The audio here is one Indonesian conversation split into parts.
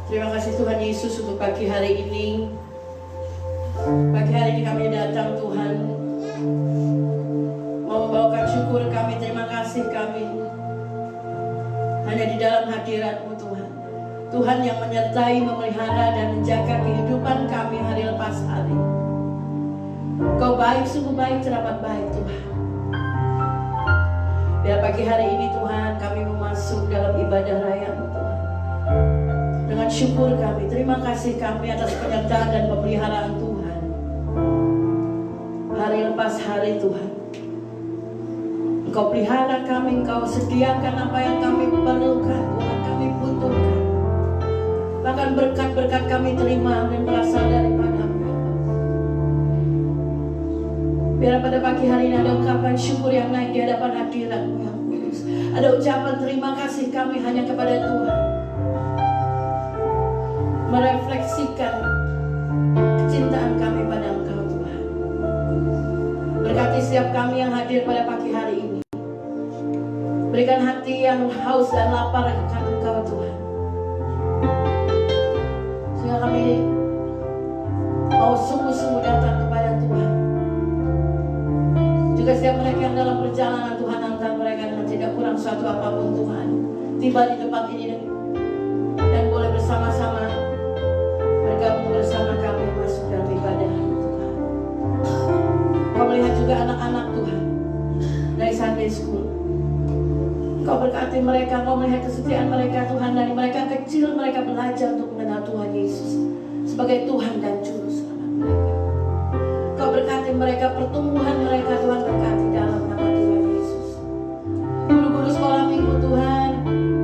Terima kasih Tuhan Yesus untuk pagi hari ini. Pagi hari ini kami datang Tuhan, mau membawakan syukur kami, terima kasih kami hanya di dalam hadirat-Mu Tuhan. Tuhan yang menyertai, memelihara dan menjaga kehidupan kami hari lepas hari. Kau baik, sungguh baik, teramat baik Tuhan. Biar pagi hari ini Tuhan kami masuk dalam ibadah raya-Mu Tuhan. Dengan syukur kami, terima kasih kami atas penyertaan dan pemeliharaan Tuhan. Hari lepas hari Tuhan, Engkau pelihara kami, Engkau sediakan apa yang kami perlukan, Tuhan kami butuhkan. Bahkan berkat-berkat kami terima dan berasal daripada-Mu. Biar pada pagi hari ini ada ungkapan syukur yang naik di hadapan hadirat-Mu yang kudus. Ada ucapan terima kasih kami hanya kepada Tuhan. Merefleksikan kecintaan kami pada Engkau Tuhan. Berkati setiap kami yang hadir pada pagi hari ini. Berikan hati yang haus dan lapar akan Engkau Tuhan, sehingga kami mau sungguh-sungguh datang kepada Tuhan. Juga setiap mereka yang dalam perjalanan Tuhan, antar mereka dengan tidak kurang suatu apapun Tuhan, tiba di tempat ini dan boleh bersama-sama bergabung bersama kami masuk dalam ibadah Tuhan. Kau melihat juga anak-anak Tuhan dari Sunday School. Kau berkati mereka, Kau melihat kesetiaan mereka Tuhan. Dari mereka kecil mereka belajar untuk mengenal Tuhan Yesus sebagai Tuhan dan Juru Selamat mereka. Kau berkati mereka, pertumbuhan mereka Tuhan, berkati dalam nama Tuhan Yesus. Guru-guru sekolah minggu Tuhan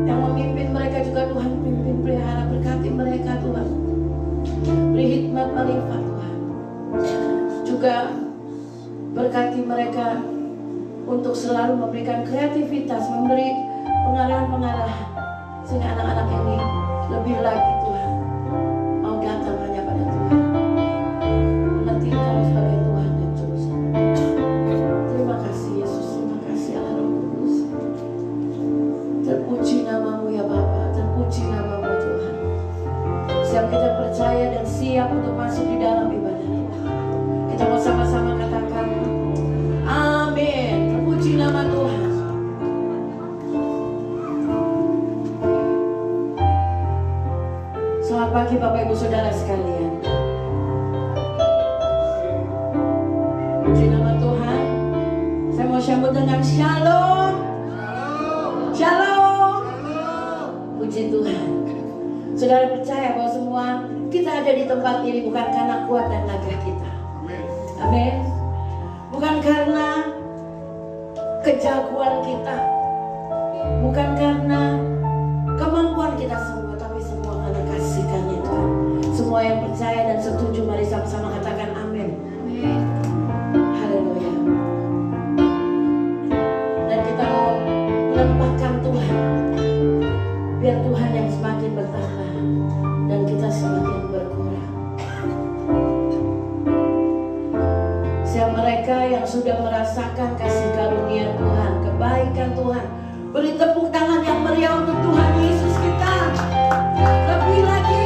yang memimpin mereka juga Tuhan, pimpin pelihara, berkati mereka Tuhan. Beri hikmat melimpah Tuhan. Juga berkati mereka untuk selalu memberikan kreativitas, memberi pengarahan-pengarahan, sehingga anak-anak ini lebih lagi Tuhan mau datang hanya pada Tuhan, mengerti Engkau sebagai Tuhan dan Juru Selamat. Terima kasih Yesus, terima kasih Allah Roh Kudus. Terpuji nama-Mu ya Bapa, terpuji nama-Mu Tuhan. Siap kita percaya dan siap untuk masuk di dalam ibadah kita. Kita mau sama-sama katakan amin. Terpuji nama Tuhan. Selamat pagi Bapak Ibu Saudara sekalian. Puji nama Tuhan. Saya mau sambut dengan shalom. Shalom. Puji Tuhan. Saudara percaya bahwa semua kita ada di tempat ini bukan karena kuat dan tenaga kita. Amin. Bukan karena kejagoan kita, bukan karena kemampuan kita semua, tapi semua karena kasih karunia Tuhan. Semua yang percaya dan setuju, mari sama-sama katakan amin. Haleluya. Dan kita mau menempatkan Tuhan, biar Tuhan yang semakin bertambah dan kita semakin berkurang. Siapa mereka yang sudah merasakan kasih karunia Tuhan, kebaikan Tuhan, beri tepuk tangan yang meriah untuk Tuhan Yesus kita. Lebih lagi.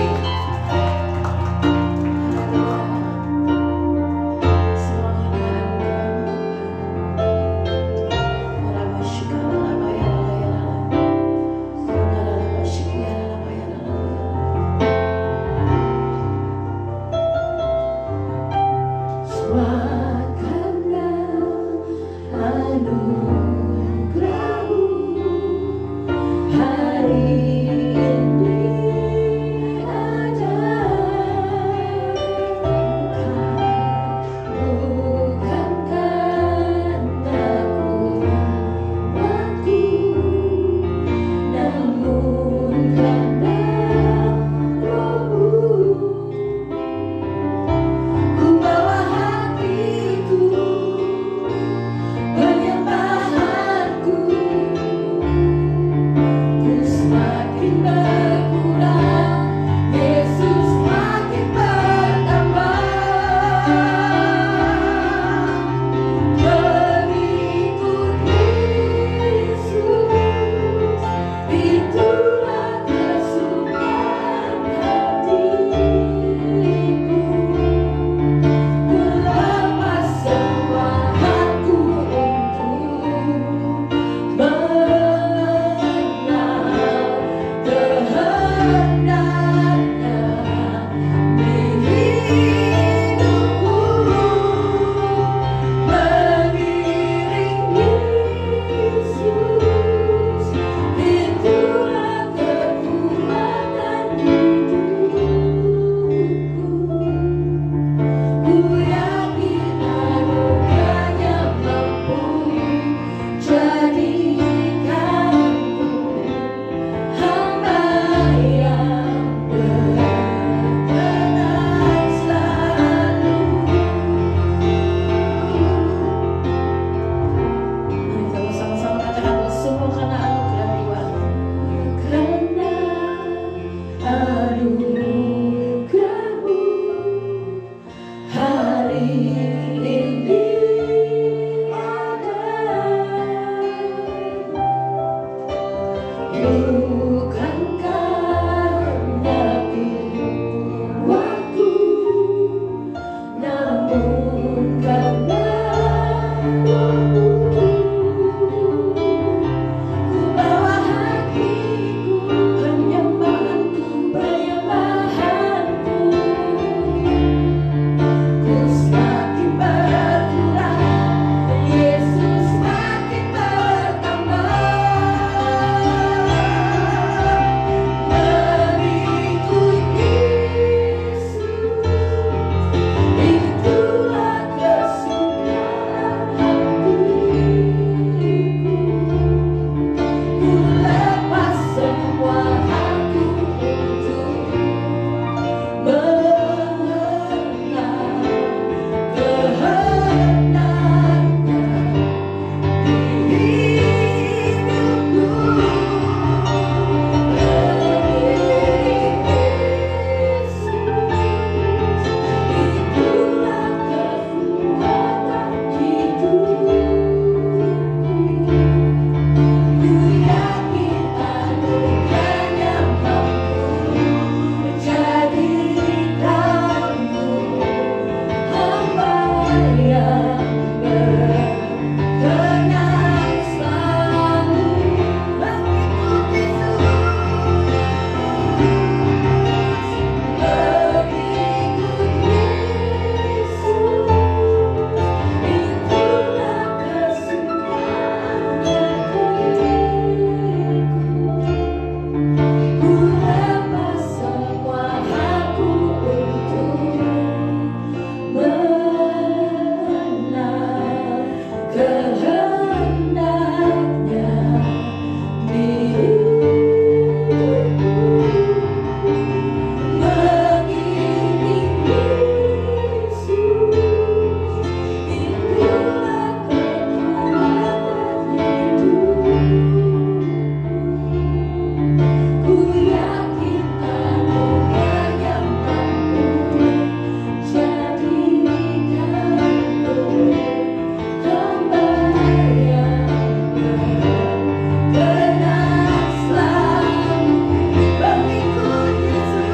Bukan karena waktu, namun karena Rohmu. Ku bawa hatiku penyembahanku. Ku semakin berkurang, Yesus semakin bertambah. Mengikut Yesus, itulah kesukaan hatiku. Ku lepas semua aku untuk mengenal kehendaknya di hidupku. Itulah kekuatan hidupku. Ku yakin anugerahnya mampu menjadikanku hamba yang berkenan selalu mengikut Yesus.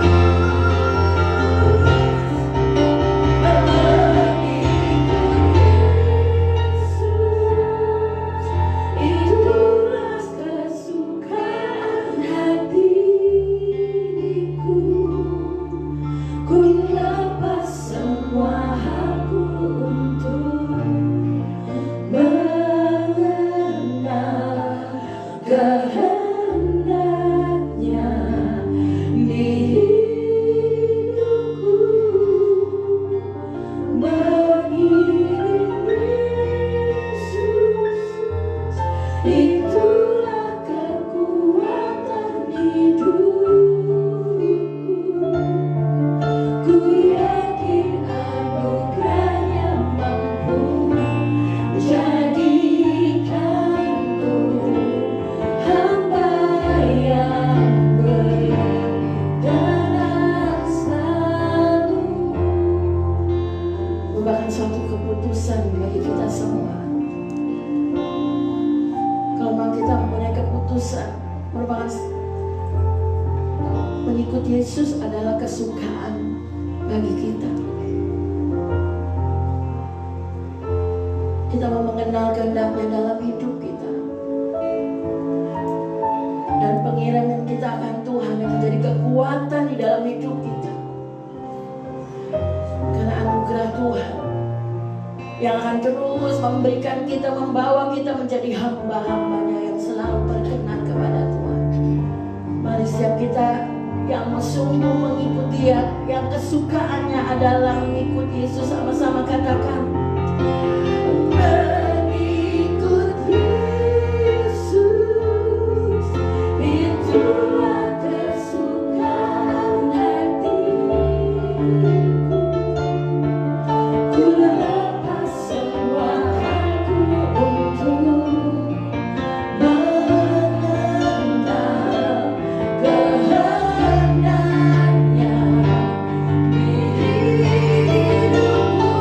Itulah kesukaan hatiku. Ku lepas semua aku untuk mengenal kehendaknya di hidupku. Mengiring Yesus, itulah kekuatan hidupku. Ku yakin anugerahnya mampu jadikanku hamba yang berkenan selalu mengikut Yesus. Itulah kesukaan hatiku. Ku lepas semua aku untuk mengenal kehendaknya di hidupku. Mengiring Yesus, itulah kekuatan hidupku. Ku yakin anugerahnya mampu jadikanku hamba yang berkenan selalu. Merupakan suatu keputusan bagi kita semua. Kalau memang kita mempunyai keputusan, merupakan mengikut Yesus adalah kesukaan bagi kita. Kita mau mengenal kehendaknya dalam hidup kita, dan pengirangan kita akan Tuhan yang menjadi kekuatan di dalam hidup kita. Karena anugerah Tuhan yang akan terus memberikan kita, membawa kita menjadi hamba-hambanya yang selalu berkenan kepada Tuhan. Mari setiap kita yang sungguh mengikut Dia, yang kesukaannya adalah mengikut Yesus, sama-sama katakan, mengikut Yesus, itulah kesukaan hatiku. Ku lepas semua aku untuk mengenal kehendaknya di hidupku.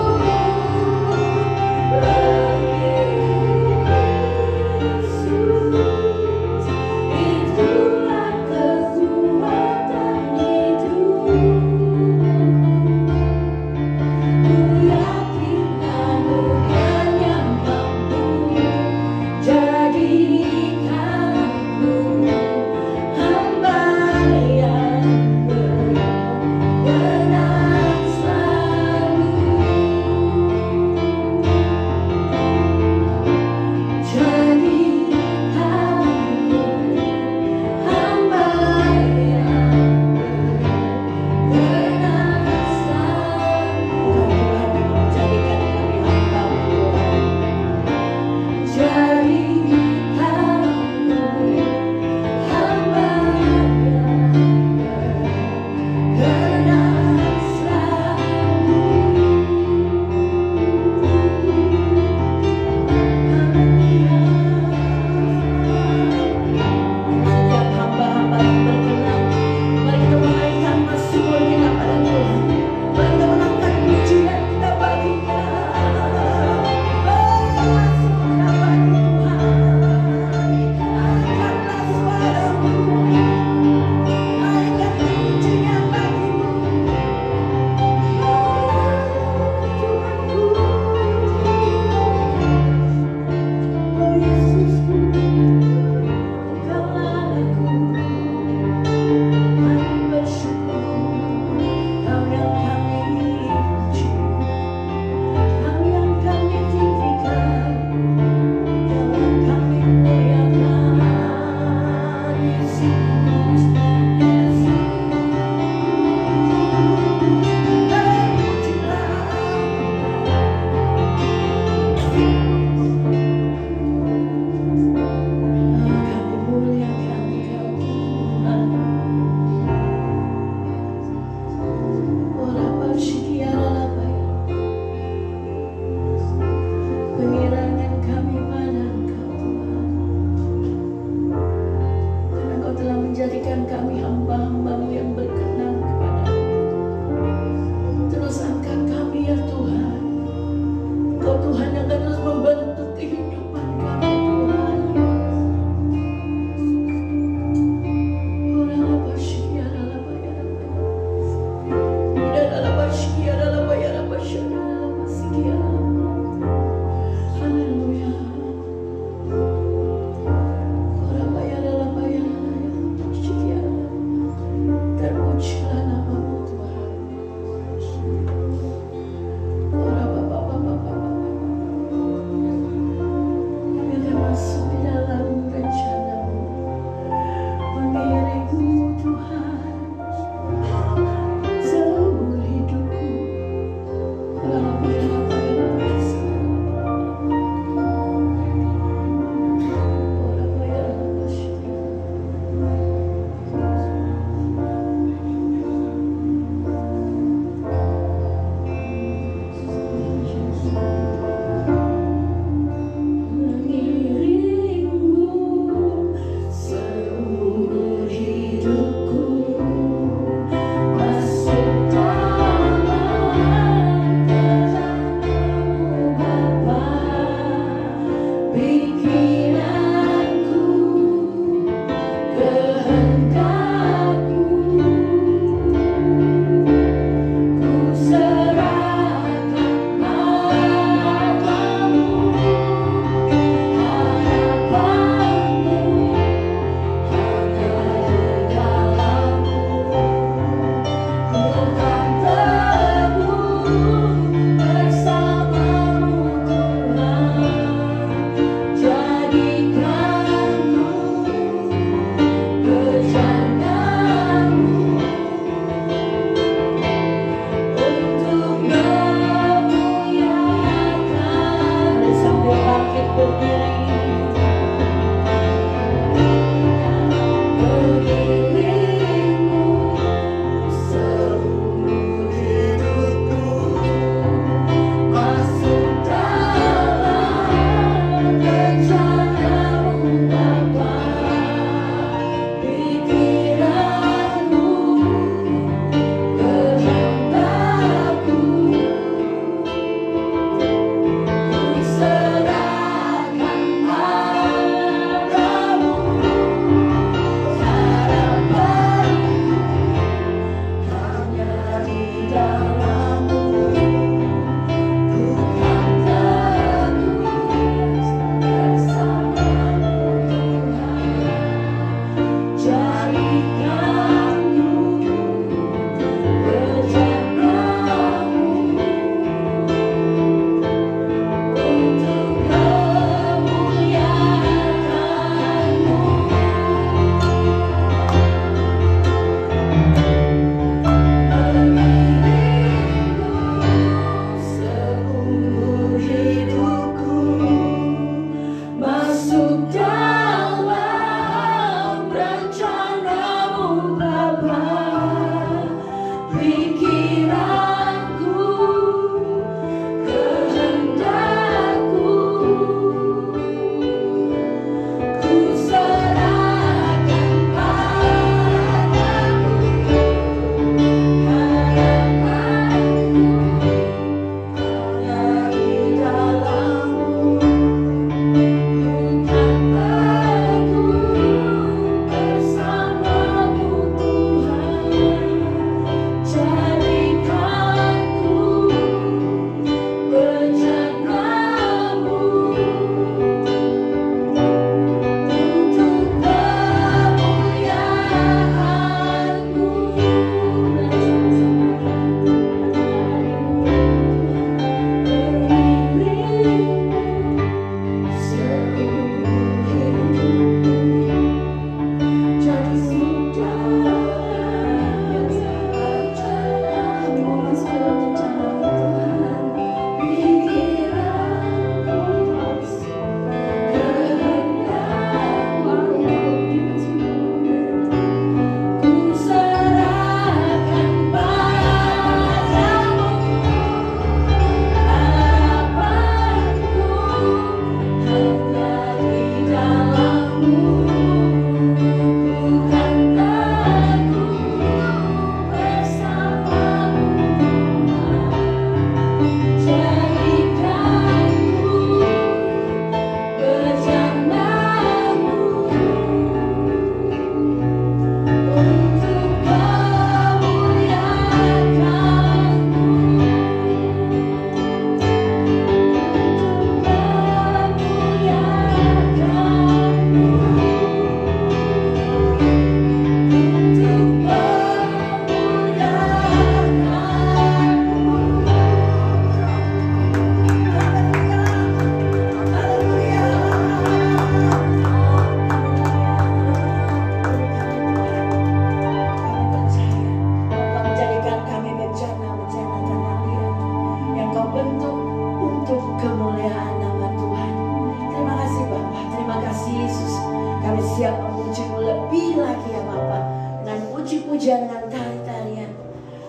pujian dengan tarian.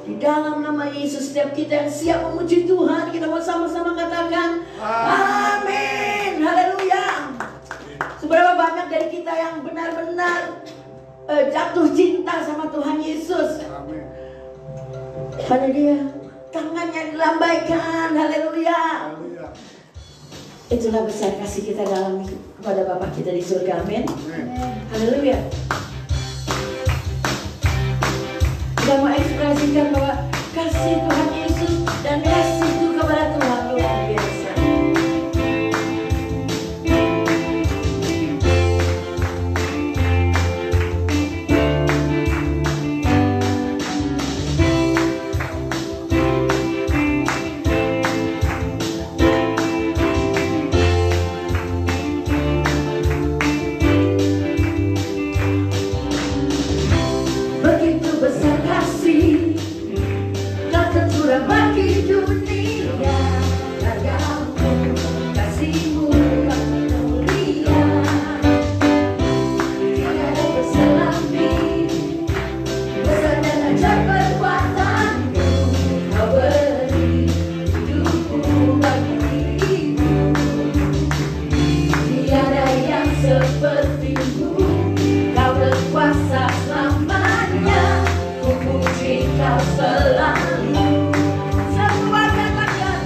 Di dalam nama Yesus, setiap kita yang siap memuji Tuhan, kita mau sama-sama katakan amin. Haleluya. Seberapa banyak dari kita yang benar-benar jatuh cinta sama Tuhan Yesus. Amin. Karena dia tangannya dilambaikan. Haleluya. Haleluya. Itulah besar kasih kita dalam kepada Bapa kita di surga. Amin. Haleluya. Kita mau ekspresikan bahwa kasih Tuhan Yesus dan kasih itu kepada Tuhan luar biasa. Begitu besar kasih tak tercurah bagi dunia, hargamu, kasihmu yang mulia, tiada berselambi, besar dan ajaib perbuatanmu, kau beri hidupmu bagi dirimu, tiada yang sepertimu, kau berkuasa selamanya. Puji kau selalu. Semua katakan,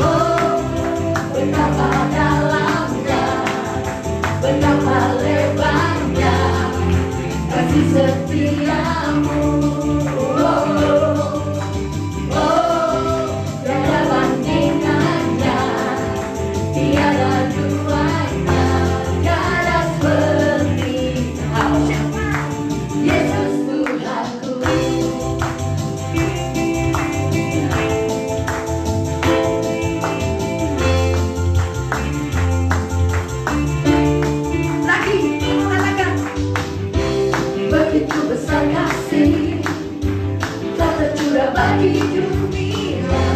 oh betapa dalamnya, betapa lebarnya kasih setiamu. Oh, oh, tiada bandingannya, tiada duanya, tiada seperti kau. Yesus Tuhanku. Lagi mengatakan, begitu besar kasih tak tercurah bagi dunia,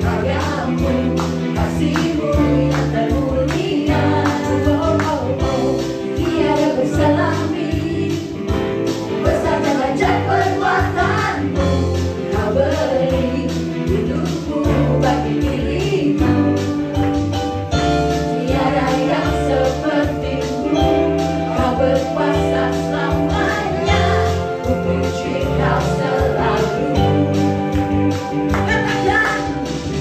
karyamu, kasihmu yang termulia. Oh, oh, oh, tiada berselambi, besar dan ajaib perbuatanmu, kau beri hidupmu bagi dirimu, tiada yang sepertimu, kau berkuasa selamanya, ku puji kau selalu. Katakan,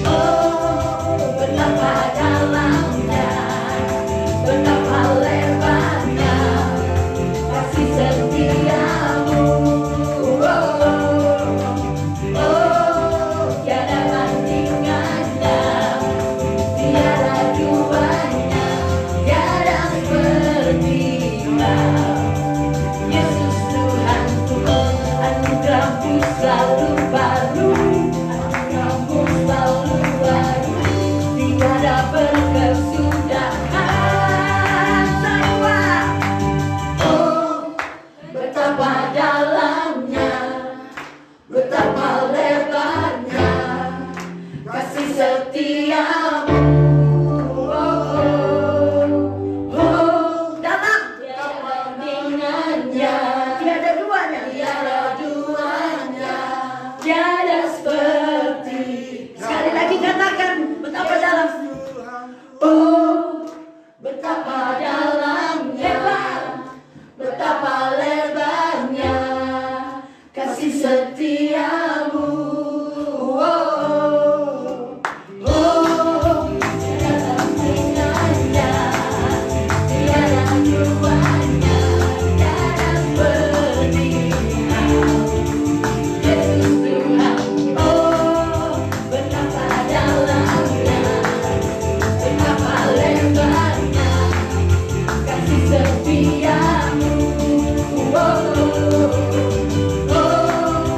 oh betapa dalamnya, betapa lebarnya kasih setiamu. Oh, tiada bandingannya, tiada duanya, tiada seperti kau. Yesus Tuhanku, anugerahmu selalu baru, anugerahmu selalu baru, tiada berkesudahan. Semua, oh betapa dalamnya, betapa lebarnya kasih setiamu. Oh, oh, oh, dalam tiada bandingannya, tiada duanya, tiada seperti. Sekali lagi katakan, betapa dalam. Oh, betapa dalamnya, betapa lebarnya kasih setiamu. Oh, oh, tiada bandingannya, tiada duanya, tiada seperti kau. Yesus Tuhan, oh betapa dalamnya, betapa lebarnya kasih setiamu. Oh, oh,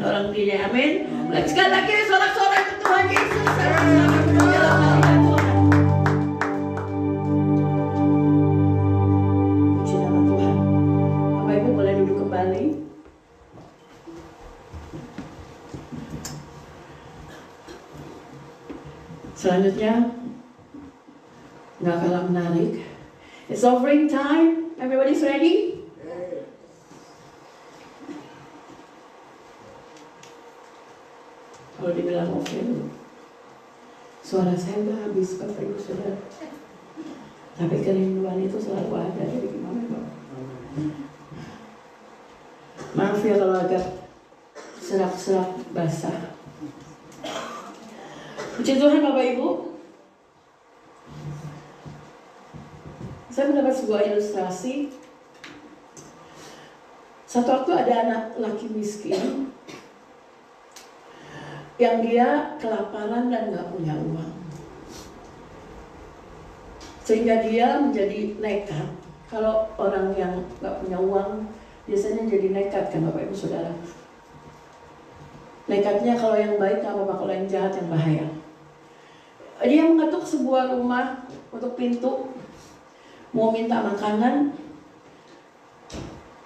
orang dirinya. Amin. Sekali lagi sorak-sorak ke Tuhan Yesus. Sama-sama dalam hadirat Tuhan. Puji nama Tuhan. Bapak Ibu boleh duduk kembali. Selanjutnya nggak kalah menarik. It's offering time. Everybody's ready? Kalau dibilang offering, suara saya udah habis, Bapak Ibu Saudara. Tapi kerinduan itu selalu ada. Jadi gimana, Pak? Maaf ya kalau agak serak-serak basah. Puji Tuhan Bapak Ibu. Saya mendapat sebuah ilustrasi. Satu waktu ada anak laki miskin yang dia kelaparan dan gak punya uang, sehingga dia menjadi nekat. Kalau orang yang gak punya uang biasanya jadi nekat kan Bapak Ibu Saudara. Nekatnya kalau yang baik gak apa-apa, kalau yang jahat yang bahaya. Dia mengetuk sebuah rumah untuk pintu, mau minta makanan.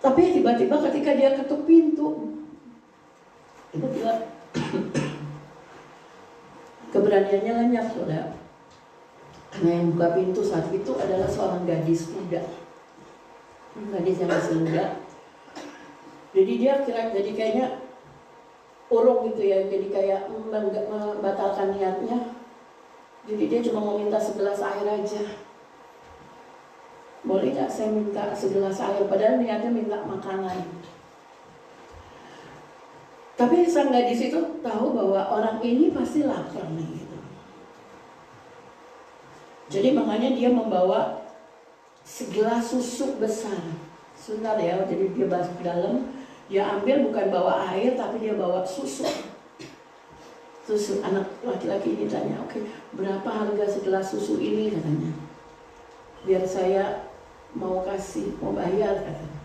Tapi tiba-tiba ketika dia ketuk pintu, tiba-tiba keberaniannya lenyap, Saudara. Karena yang buka pintu saat itu adalah seorang gadis muda. Gadis yang masih muda. Jadi dia jadi kayaknya urung gitu ya. Jadi kayak membatalkan niatnya. Jadi dia cuma mau minta segelas air aja. Boleh gak saya minta segelas air? Padahal niatnya minta makanan. Tapi sang gadis itu tahu bahwa orang ini pasti lapar nih gitu. Jadi makanya dia membawa segelas susu besar. Sebentar ya, jadi dia masuk ke dalam. Dia ambil bukan bawa air, tapi dia bawa susu. Terus anak laki-laki ini tanya, oke, berapa harga segelas susu ini katanya? Biar saya mau kasih, mau bayar katanya.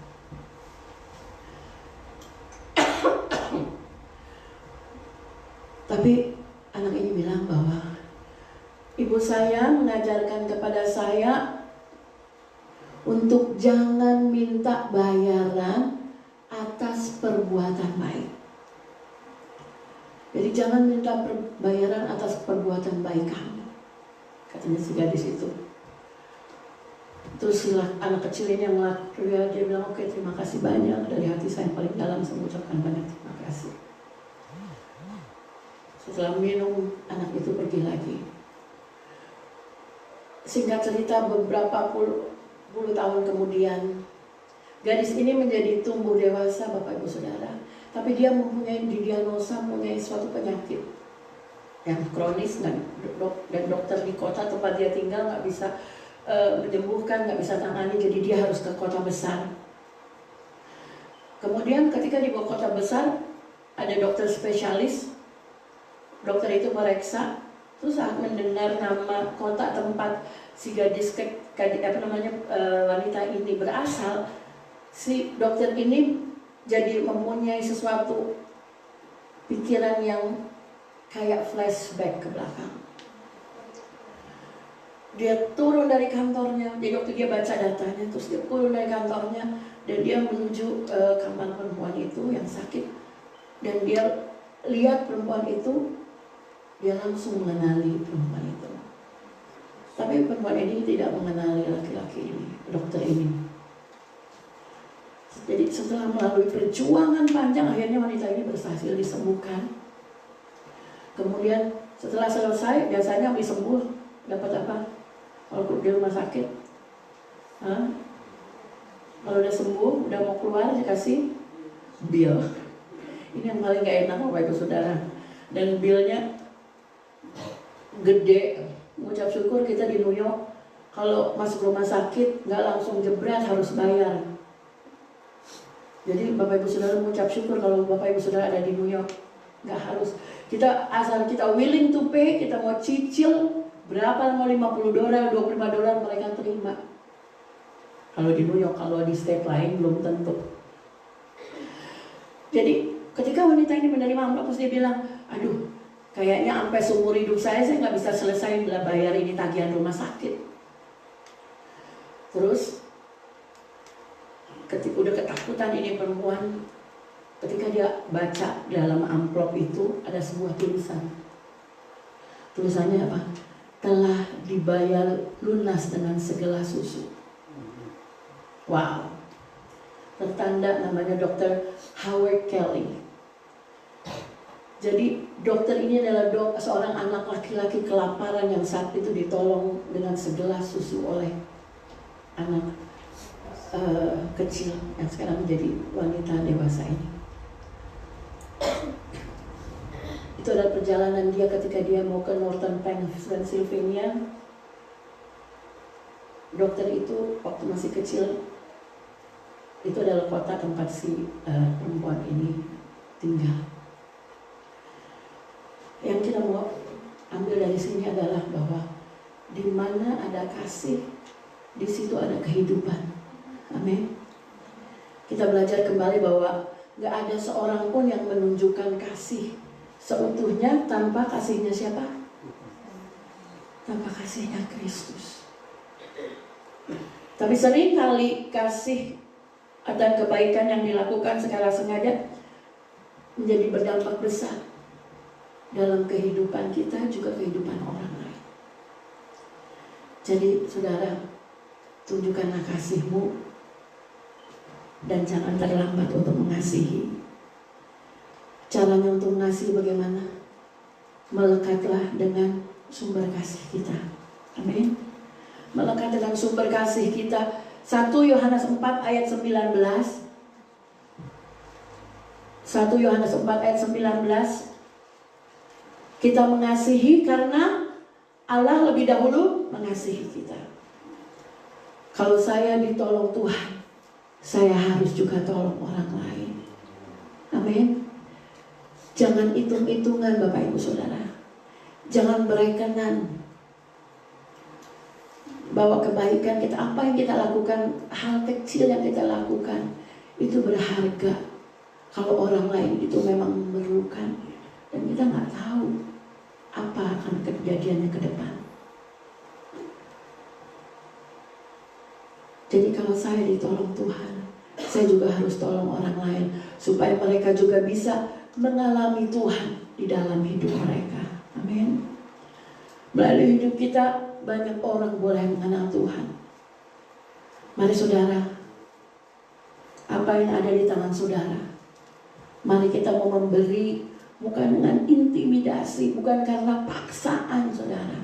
Tapi anak ini bilang bahwa ibu saya mengajarkan kepada saya untuk jangan minta bayaran atas perbuatan baik. Jadi jangan minta bayaran atas perbuatan baik kamu, katanya si gadis itu. Terus anak kecil ini yang dia bilang, oke, terima kasih banyak, dari hati saya yang paling dalam saya mengucapkan banyak terima kasih. Setelah minum, anak itu pergi lagi. Singkat cerita, beberapa puluh tahun kemudian, gadis ini menjadi tumbuh dewasa, Bapak Ibu Saudara. Tapi dia didiagnosa mempunyai suatu penyakit yang kronis, dan dokter di kota tempat dia tinggal nggak bisa menyembuhkan, nggak bisa tangani, jadi dia harus ke kota besar. Kemudian ketika di kota besar ada dokter spesialis. Dokter itu mereksa, terus saat mendengar nama kota tempat si wanita ini berasal, si dokter ini jadi mempunyai sesuatu pikiran yang kayak flashback ke belakang. Dia turun dari kantornya, jadi waktu dia baca datanya, terus dia turun dari kantornya dan dia menuju kamar perempuan itu yang sakit. Dan dia lihat perempuan itu, dia langsung mengenali perempuan itu. Tapi perempuan ini tidak mengenali laki-laki ini, dokter ini. Jadi setelah melalui perjuangan panjang, akhirnya wanita ini berhasil disembuhkan. Kemudian setelah selesai, biasanya habis sembuh dapat apa? Kalau di rumah sakit, kalau udah sembuh, udah mau keluar dikasih bill. Ini yang paling gak enak Bapak Ibu Saudara. Dan billnya gede. Mengucap syukur kita di New York, kalau masuk rumah sakit nggak langsung jebret, harus bayar. Jadi Bapak Ibu Saudara mengucap syukur kalau Bapak Ibu Saudara ada di New York, nggak harus. Kita asal kita willing to pay, kita mau cicil berapa, mau $50, $25 mereka terima. Kalau di New York, kalau di state lain belum tentu. Jadi Ketika wanita ini menerima amplop, terus dia bilang, aduh, kayaknya sampai seumur hidup saya nggak bisa selesai bayar ini tagihan rumah sakit. Terus ketika udah ketakutan ini perempuan, ketika dia baca dalam amplop itu ada sebuah tulisan. Tulisannya apa? Telah dibayar lunas dengan segelas susu. Wow. Tertanda namanya Dr. Howard Kelly. Jadi dokter ini adalah seorang anak laki-laki kelaparan yang saat itu ditolong dengan segelas susu oleh anak kecil yang sekarang menjadi wanita dewasa ini. Itu adalah perjalanan dia ketika dia mau ke Northern Pennsylvania. Dokter itu waktu masih kecil, itu adalah kota tempat si perempuan ini tinggal. Yang kita mau ambil dari sini adalah bahwa di mana ada kasih, di situ ada kehidupan. Amin. Kita belajar kembali bahwa gak ada seorang pun yang menunjukkan kasih seutuhnya tanpa kasihnya siapa? Tanpa kasihnya Kristus. Tapi sering kali kasih dan kebaikan yang dilakukan secara sengaja menjadi berdampak besar dalam kehidupan kita, juga kehidupan orang lain. Jadi saudara, tunjukkanlah kasih-Mu dan jangan terlambat untuk mengasihi. Caranya untuk mengasihi bagaimana? Melekatlah dengan sumber kasih kita. Amin. Melekat dengan sumber kasih kita. 1 Yohanes 4 ayat 19. 1 Yohanes 4 ayat 19. Kita mengasihi karena Allah lebih dahulu mengasihi kita. Kalau saya ditolong Tuhan, saya harus juga tolong orang lain. Amin. Jangan hitung-hitungan Bapak Ibu Saudara. Jangan berkenan bahwa kebaikan kita, apa yang kita lakukan, hal kecil yang kita lakukan itu berharga kalau orang lain itu memang memerlukan, dan kita nggak tahu apa akan kejadiannya ke depan. Jadi kalau saya ditolong Tuhan, saya juga harus tolong orang lain supaya mereka juga bisa mengalami Tuhan di dalam hidup mereka. Amin. Melalui hidup kita banyak orang boleh mengenal Tuhan. Mari saudara, apa yang ada di tangan saudara, mari kita mau memberi, bukan dengan intimidasi, bukan karena paksaan saudara,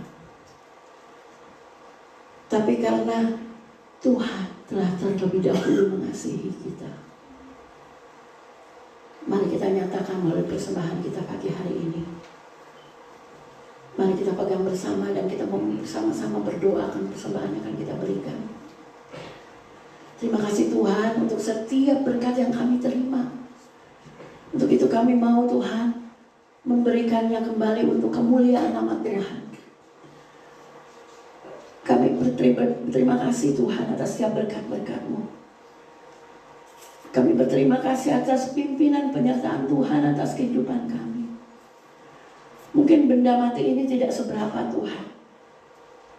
tapi karena Tuhan telah terlebih dahulu mengasihi kita. Mari kita nyatakan melalui persembahan kita pagi hari ini. Mari kita pegang bersama dan kita mau bersama-sama berdoa akan persembahan yang akan kita berikan. Terima kasih Tuhan untuk setiap berkat yang kami terima. Untuk itu kami mau Tuhan memberikannya kembali untuk kemuliaan nama Tuhan. Kami berterima kasih Tuhan atas setiap berkat-berkat-Mu. Kami berterima kasih atas pimpinan penyertaan Tuhan atas kehidupan kami. Mungkin benda mati ini tidak seberapa Tuhan,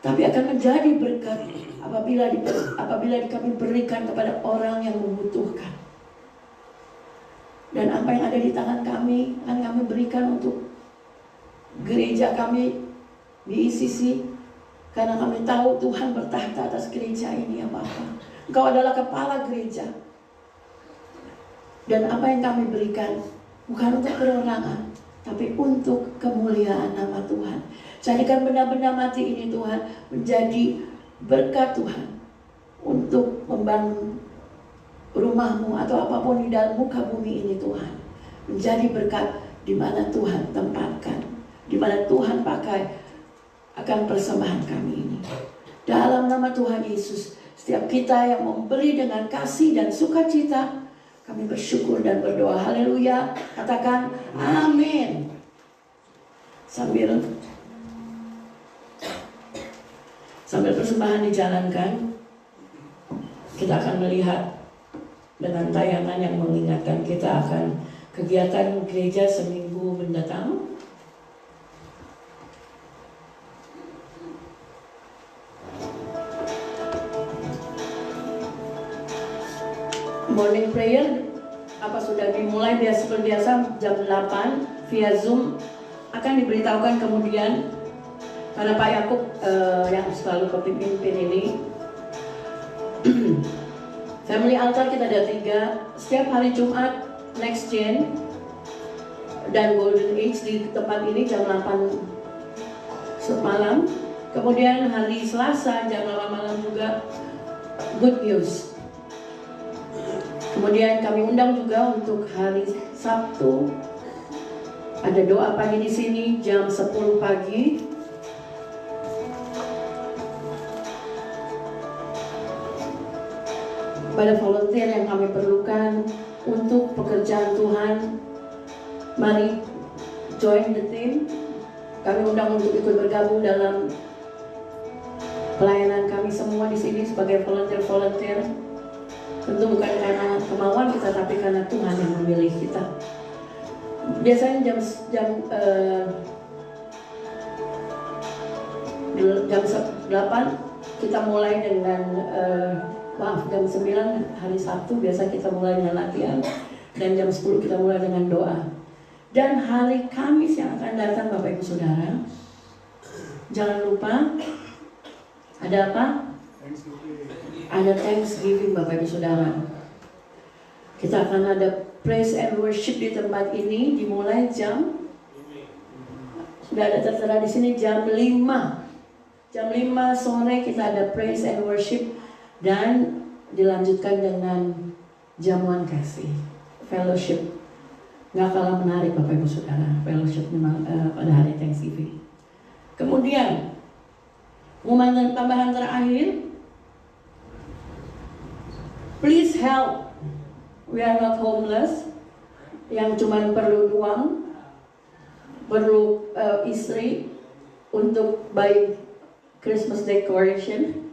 tapi akan menjadi berkat apabila kami berikan kepada orang yang membutuhkan. Dan apa yang ada di tangan kami akan kami berikan untuk gereja kami di ICC, karena kami tahu Tuhan bertahta atas gereja ini ya Bapa. Engkau adalah kepala gereja. Dan apa yang kami berikan bukan untuk perorangan, tapi untuk kemuliaan nama Tuhan. Jadikan benda-benda mati ini Tuhan menjadi berkat Tuhan untuk membangun rumahmu atau apapun di dalam muka bumi ini Tuhan. Menjadi berkat di mana Tuhan tempatkan, di mana Tuhan pakai akan persembahan kami ini. Dalam nama Tuhan Yesus, setiap kita yang memberi dengan kasih dan sukacita, kami bersyukur dan berdoa. Haleluya. Katakan amin. Sambil persembahan dijalankan, kita akan melihat dengan tayangan yang mengingatkan kita akan kegiatan gereja seminggu mendatang. Morning prayer sudah dimulai seperti biasa jam 8 via Zoom, akan diberitahukan kemudian karena Pak Yakub yang selalu pemimpin ini. Family altar kita ada 3 setiap hari Jumat, Next Gen dan Golden Age di tempat ini jam 8 malam. Kemudian hari Selasa jam 8 malam juga Good News. Kemudian kami undang juga untuk hari Sabtu ada doa pagi di sini jam 10 pagi. Pada volunteer yang kami perlukan untuk pekerjaan Tuhan, mari join the team. Kami undang untuk ikut bergabung dalam pelayanan kami semua di sini sebagai volunteer. Tentu bukan karena kemauan kita, tapi karena Tuhan yang memilih kita. Biasanya jam 8 kita mulai dengan jam 9 hari Sabtu biasa kita mulai dengan latihan, dan jam 10 kita mulai dengan doa. Dan hari Kamis yang akan datang Bapak Ibu Saudara, jangan lupa ada apa? Ada Thanksgiving Bapak Ibu Saudara. Kita akan ada praise and worship di tempat ini dimulai sudah ada tertera di sini jam 5. Jam 5 sore kita ada praise and worship dan dilanjutkan dengan jamuan kasih, fellowship. Nggak kalah menarik Bapak Ibu Saudara, fellowship memang pada hari Thanksgiving. Kemudian pengumuman tambahan terakhir, please help. We are not homeless. Yang cuma perlu uang, perlu istri untuk buy Christmas decoration.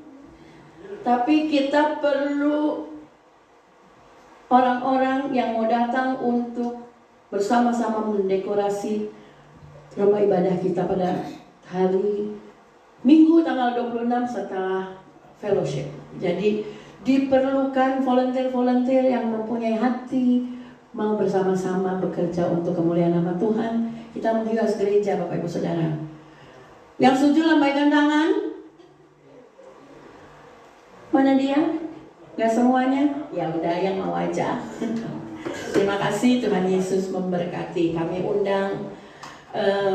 Tapi kita perlu orang-orang yang mau datang untuk bersama-sama mendekorasi rumah ibadah kita pada hari Minggu tanggal 26 setelah fellowship. Jadi diperlukan volunteer-volunteer yang mempunyai hati mau bersama-sama bekerja untuk kemuliaan nama Tuhan. Kita menghias gereja Bapak Ibu Saudara. Yang setuju lambaikan tangan. Mana dia? Gak semuanya? Ya udah, yang mau aja. Terima kasih, Tuhan Yesus memberkati. Kami undang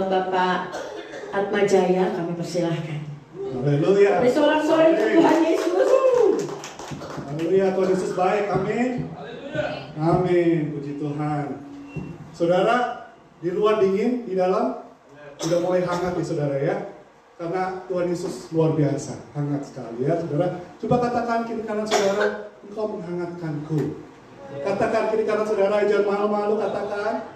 Bapak Atmajaya, kami persilahkan. Haleluya. Bersorak-sorai Tuhan Yesus. Haleluya, Tuhan Yesus baik, amin. Amin, puji Tuhan. Saudara, di luar dingin, di dalam sudah mulai hangat nih saudara ya. Karena Tuhan Yesus luar biasa, hangat sekali ya saudara. Coba katakan kiri kanan saudara, engkau menghangatkanku. Katakan kiri kanan saudara, jangan malu-malu, katakan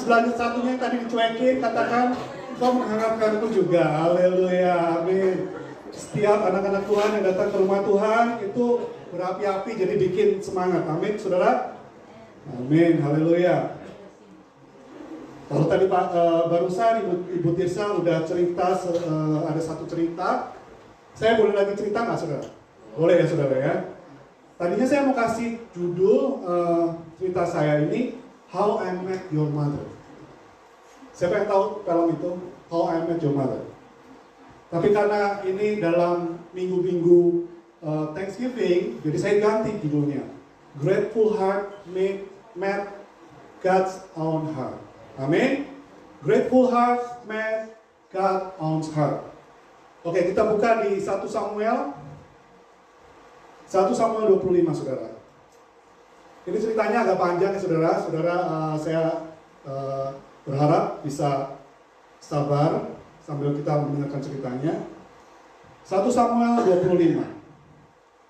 sebelahnya satunya yang tadi dicuekin, katakan engkau menghangatkanku juga. Haleluya, amin. Setiap anak-anak Tuhan yang datang ke rumah Tuhan itu berapi-api, jadi bikin semangat. Amin, saudara. Amin, haleluya. Kalau tadi barusan Ibu Tirsa udah cerita, ada satu cerita. Saya boleh lagi cerita nggak, saudara? Boleh ya, saudara ya. Tadinya saya mau kasih judul cerita saya ini How I Met Your Mother. Siapa yang tahu film itu? How I Met Your Mother. Tapi karena ini dalam minggu-minggu Thanksgiving, jadi saya ganti judulnya. Grateful Heart Met God's Own Heart. Amin. Grateful Heart Met God's Own Heart. Oke, kita buka di 1 Samuel 25, saudara. Ini ceritanya agak panjang ya saudara. Saya berharap bisa sabar sambil kita mendengarkan ceritanya. 1 Samuel 25.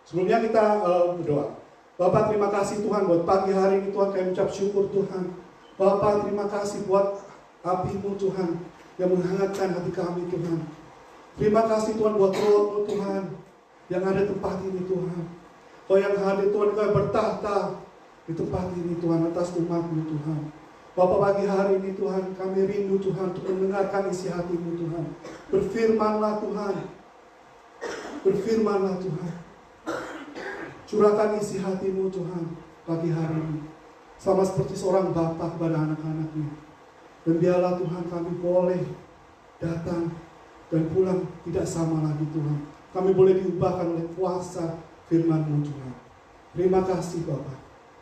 Sebelumnya kita berdoa. Bapak, terima kasih Tuhan buat pagi hari ini Tuhan, kami ucap syukur Tuhan. Bapak, terima kasih buat api-Mu Tuhan yang menghangatkan hati kami Tuhan. Terima kasih Tuhan buat Roh-Mu Tuhan yang ada tempat ini Tuhan. Kau yang hadir Tuhan, Kau yang bertahta di di tempat ini Tuhan, atas umat-Mu Tuhan. Bapa, pagi hari ini Tuhan, kami rindu Tuhan untuk mendengarkan isi hati-Mu Tuhan. Berfirmanlah Tuhan. Berfirmanlah Tuhan. Curahkan isi hati-Mu Tuhan pagi hari ini. Sama seperti seorang bapa kepada anak-anaknya. Dan biarlah Tuhan kami boleh datang dan pulang tidak sama lagi Tuhan. Kami boleh diubahkan oleh kuasa firman-Mu Tuhan. Terima kasih Bapa.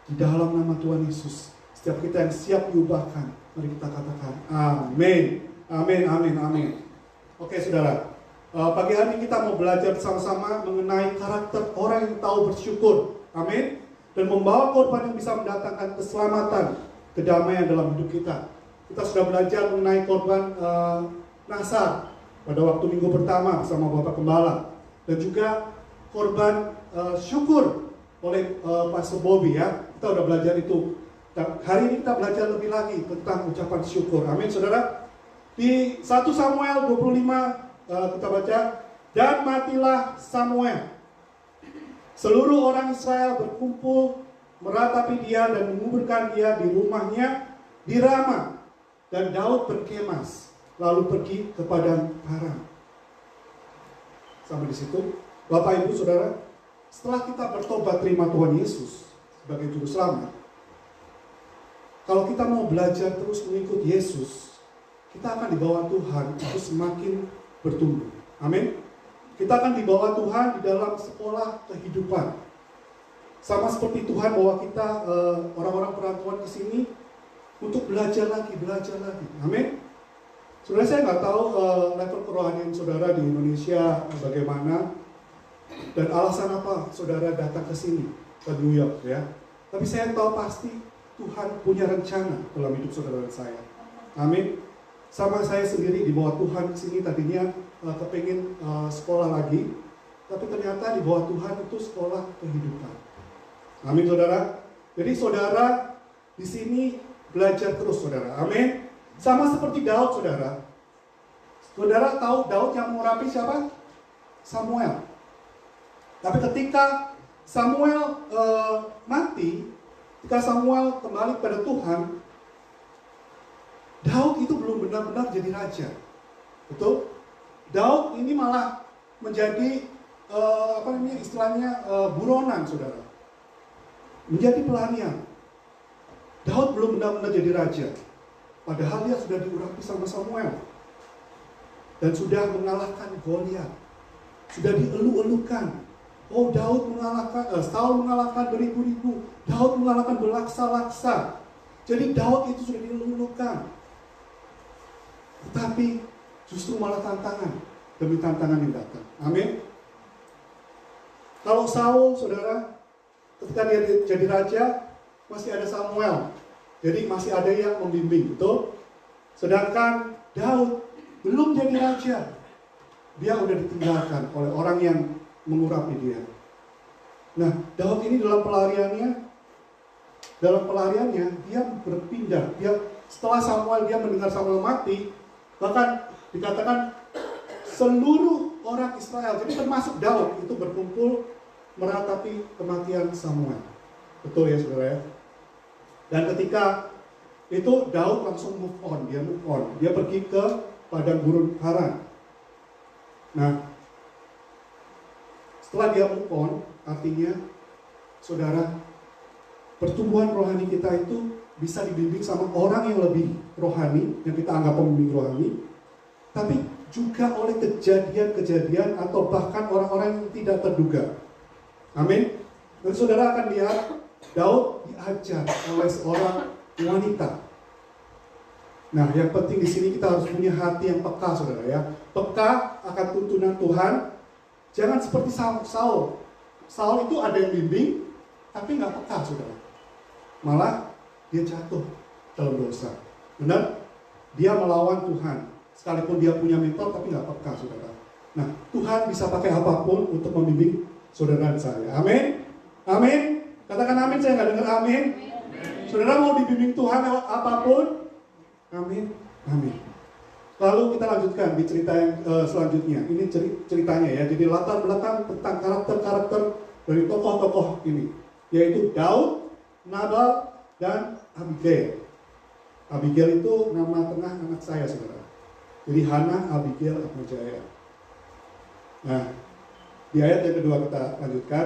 Di dalam nama Tuhan Yesus, setiap kita yang siap diubahkan, mari kita katakan amin. Amin, amin, amin. Oke saudara, pagi hari ini kita mau belajar bersama-sama mengenai karakter orang yang tahu bersyukur. Amin. Dan membawa korban yang bisa mendatangkan keselamatan, kedamaian dalam hidup kita. Kita sudah belajar mengenai korban Nasar pada waktu minggu pertama bersama Bapak Gembala. Dan juga korban syukur oleh Pastor Bobby ya. Kita udah belajar itu. Hari ini kita belajar lebih lagi tentang ucapan syukur. Amin saudara. Di 1 Samuel 25 kita baca, dan matilah Samuel. Seluruh orang Israel berkumpul meratapi dia dan menguburkan dia di rumahnya di Rama. Dan Daud berkemas lalu pergi ke padang Paran. Sampai di situ, Bapak Ibu Saudara, setelah kita bertobat terima Tuhan Yesus sebagai juru selamat, kalau kita mau belajar terus mengikut Yesus, kita akan dibawa Tuhan itu semakin bertumbuh. Amin. Kita akan dibawa Tuhan di dalam sekolah kehidupan. Sama seperti Tuhan bawa kita orang-orang perantauan ke sini untuk belajar lagi. Amin. Sebenarnya saya nggak tahu level kerohanian saudara di Indonesia bagaimana dan alasan apa saudara datang ke sini ke New York ya. Tapi saya tahu pasti Tuhan punya rencana dalam hidup saudara dan saya. Amin. Sama saya sendiri dibawa Tuhan ke sini tadinya kepingin sekolah lagi, tapi ternyata dibawa Tuhan itu sekolah kehidupan. Amin saudara. Jadi saudara di sini belajar terus saudara. Amin. Sama seperti Daud saudara. Saudara tahu Daud yang mengurapi siapa? Samuel. Tapi ketika Samuel mati, ketika Samuel kembali pada Tuhan, Daud itu belum benar-benar jadi raja. Betul? Daud ini malah menjadi istilahnya buronan saudara. Menjadi pelarian. Daud belum benar-benar jadi raja. Padahal dia sudah diurapi sama Samuel. Dan sudah mengalahkan Goliat. Sudah dielu-elukan. Oh Daud mengalahkan, Saul mengalahkan beribu-ribu. Daud mengalahkan berlaksa-laksa. Jadi Daud itu sudah dielu-elukan. Tetapi justru malah tantangan demi tantangan yang datang. Amin. Kalau Saul, saudara, ketika dia jadi raja, masih ada Samuel. Jadi masih ada yang membimbing, betul? Sedangkan Daud belum jadi raja. Dia udah ditinggalkan oleh orang yang mengurapi dia. Nah, Daud ini dalam pelariannya dia berpindah. Setelah dia mendengar Samuel mati, bahkan dikatakan seluruh orang Israel, jadi termasuk Daud, itu berkumpul meratapi kematian Samuel. Betul ya saudara ya? Dan ketika itu Daud langsung move on. Dia pergi ke padang gurun Paran. Nah, setelah dia move on, artinya saudara, pertumbuhan rohani kita itu bisa dibimbing sama orang yang lebih rohani, yang kita anggap pembimbing rohani, tapi juga oleh kejadian-kejadian atau bahkan orang-orang yang tidak terduga. Amin. Dan saudara akan lihat Daud diajar oleh seorang wanita. Nah, yang penting di sini kita harus punya hati yang peka, saudara ya. Peka akan tuntunan Tuhan. Jangan seperti Saul. Saul itu ada yang bimbing, tapi nggak peka, saudara. Malah dia jatuh dalam dosa. Benar? Dia melawan Tuhan. Sekalipun dia punya mentor, tapi nggak peka, saudara. Nah, Tuhan bisa pakai apapun untuk membimbing saudara dan saya. Amin. Amin. Katakan amin, saya nggak dengar amin. Saudara mau dibimbing Tuhan lewat apapun? Amin. Amin. Lalu kita lanjutkan di cerita yang selanjutnya. Ini ceritanya ya. Jadi latar belakang tentang karakter-karakter dari tokoh-tokoh ini, yaitu Daud, Nabal dan Abigail. Abigail itu nama tengah anak saya, saudara. Jadi Hana, Abigail, Atmajaya. Nah, di ayat yang kedua kita lanjutkan.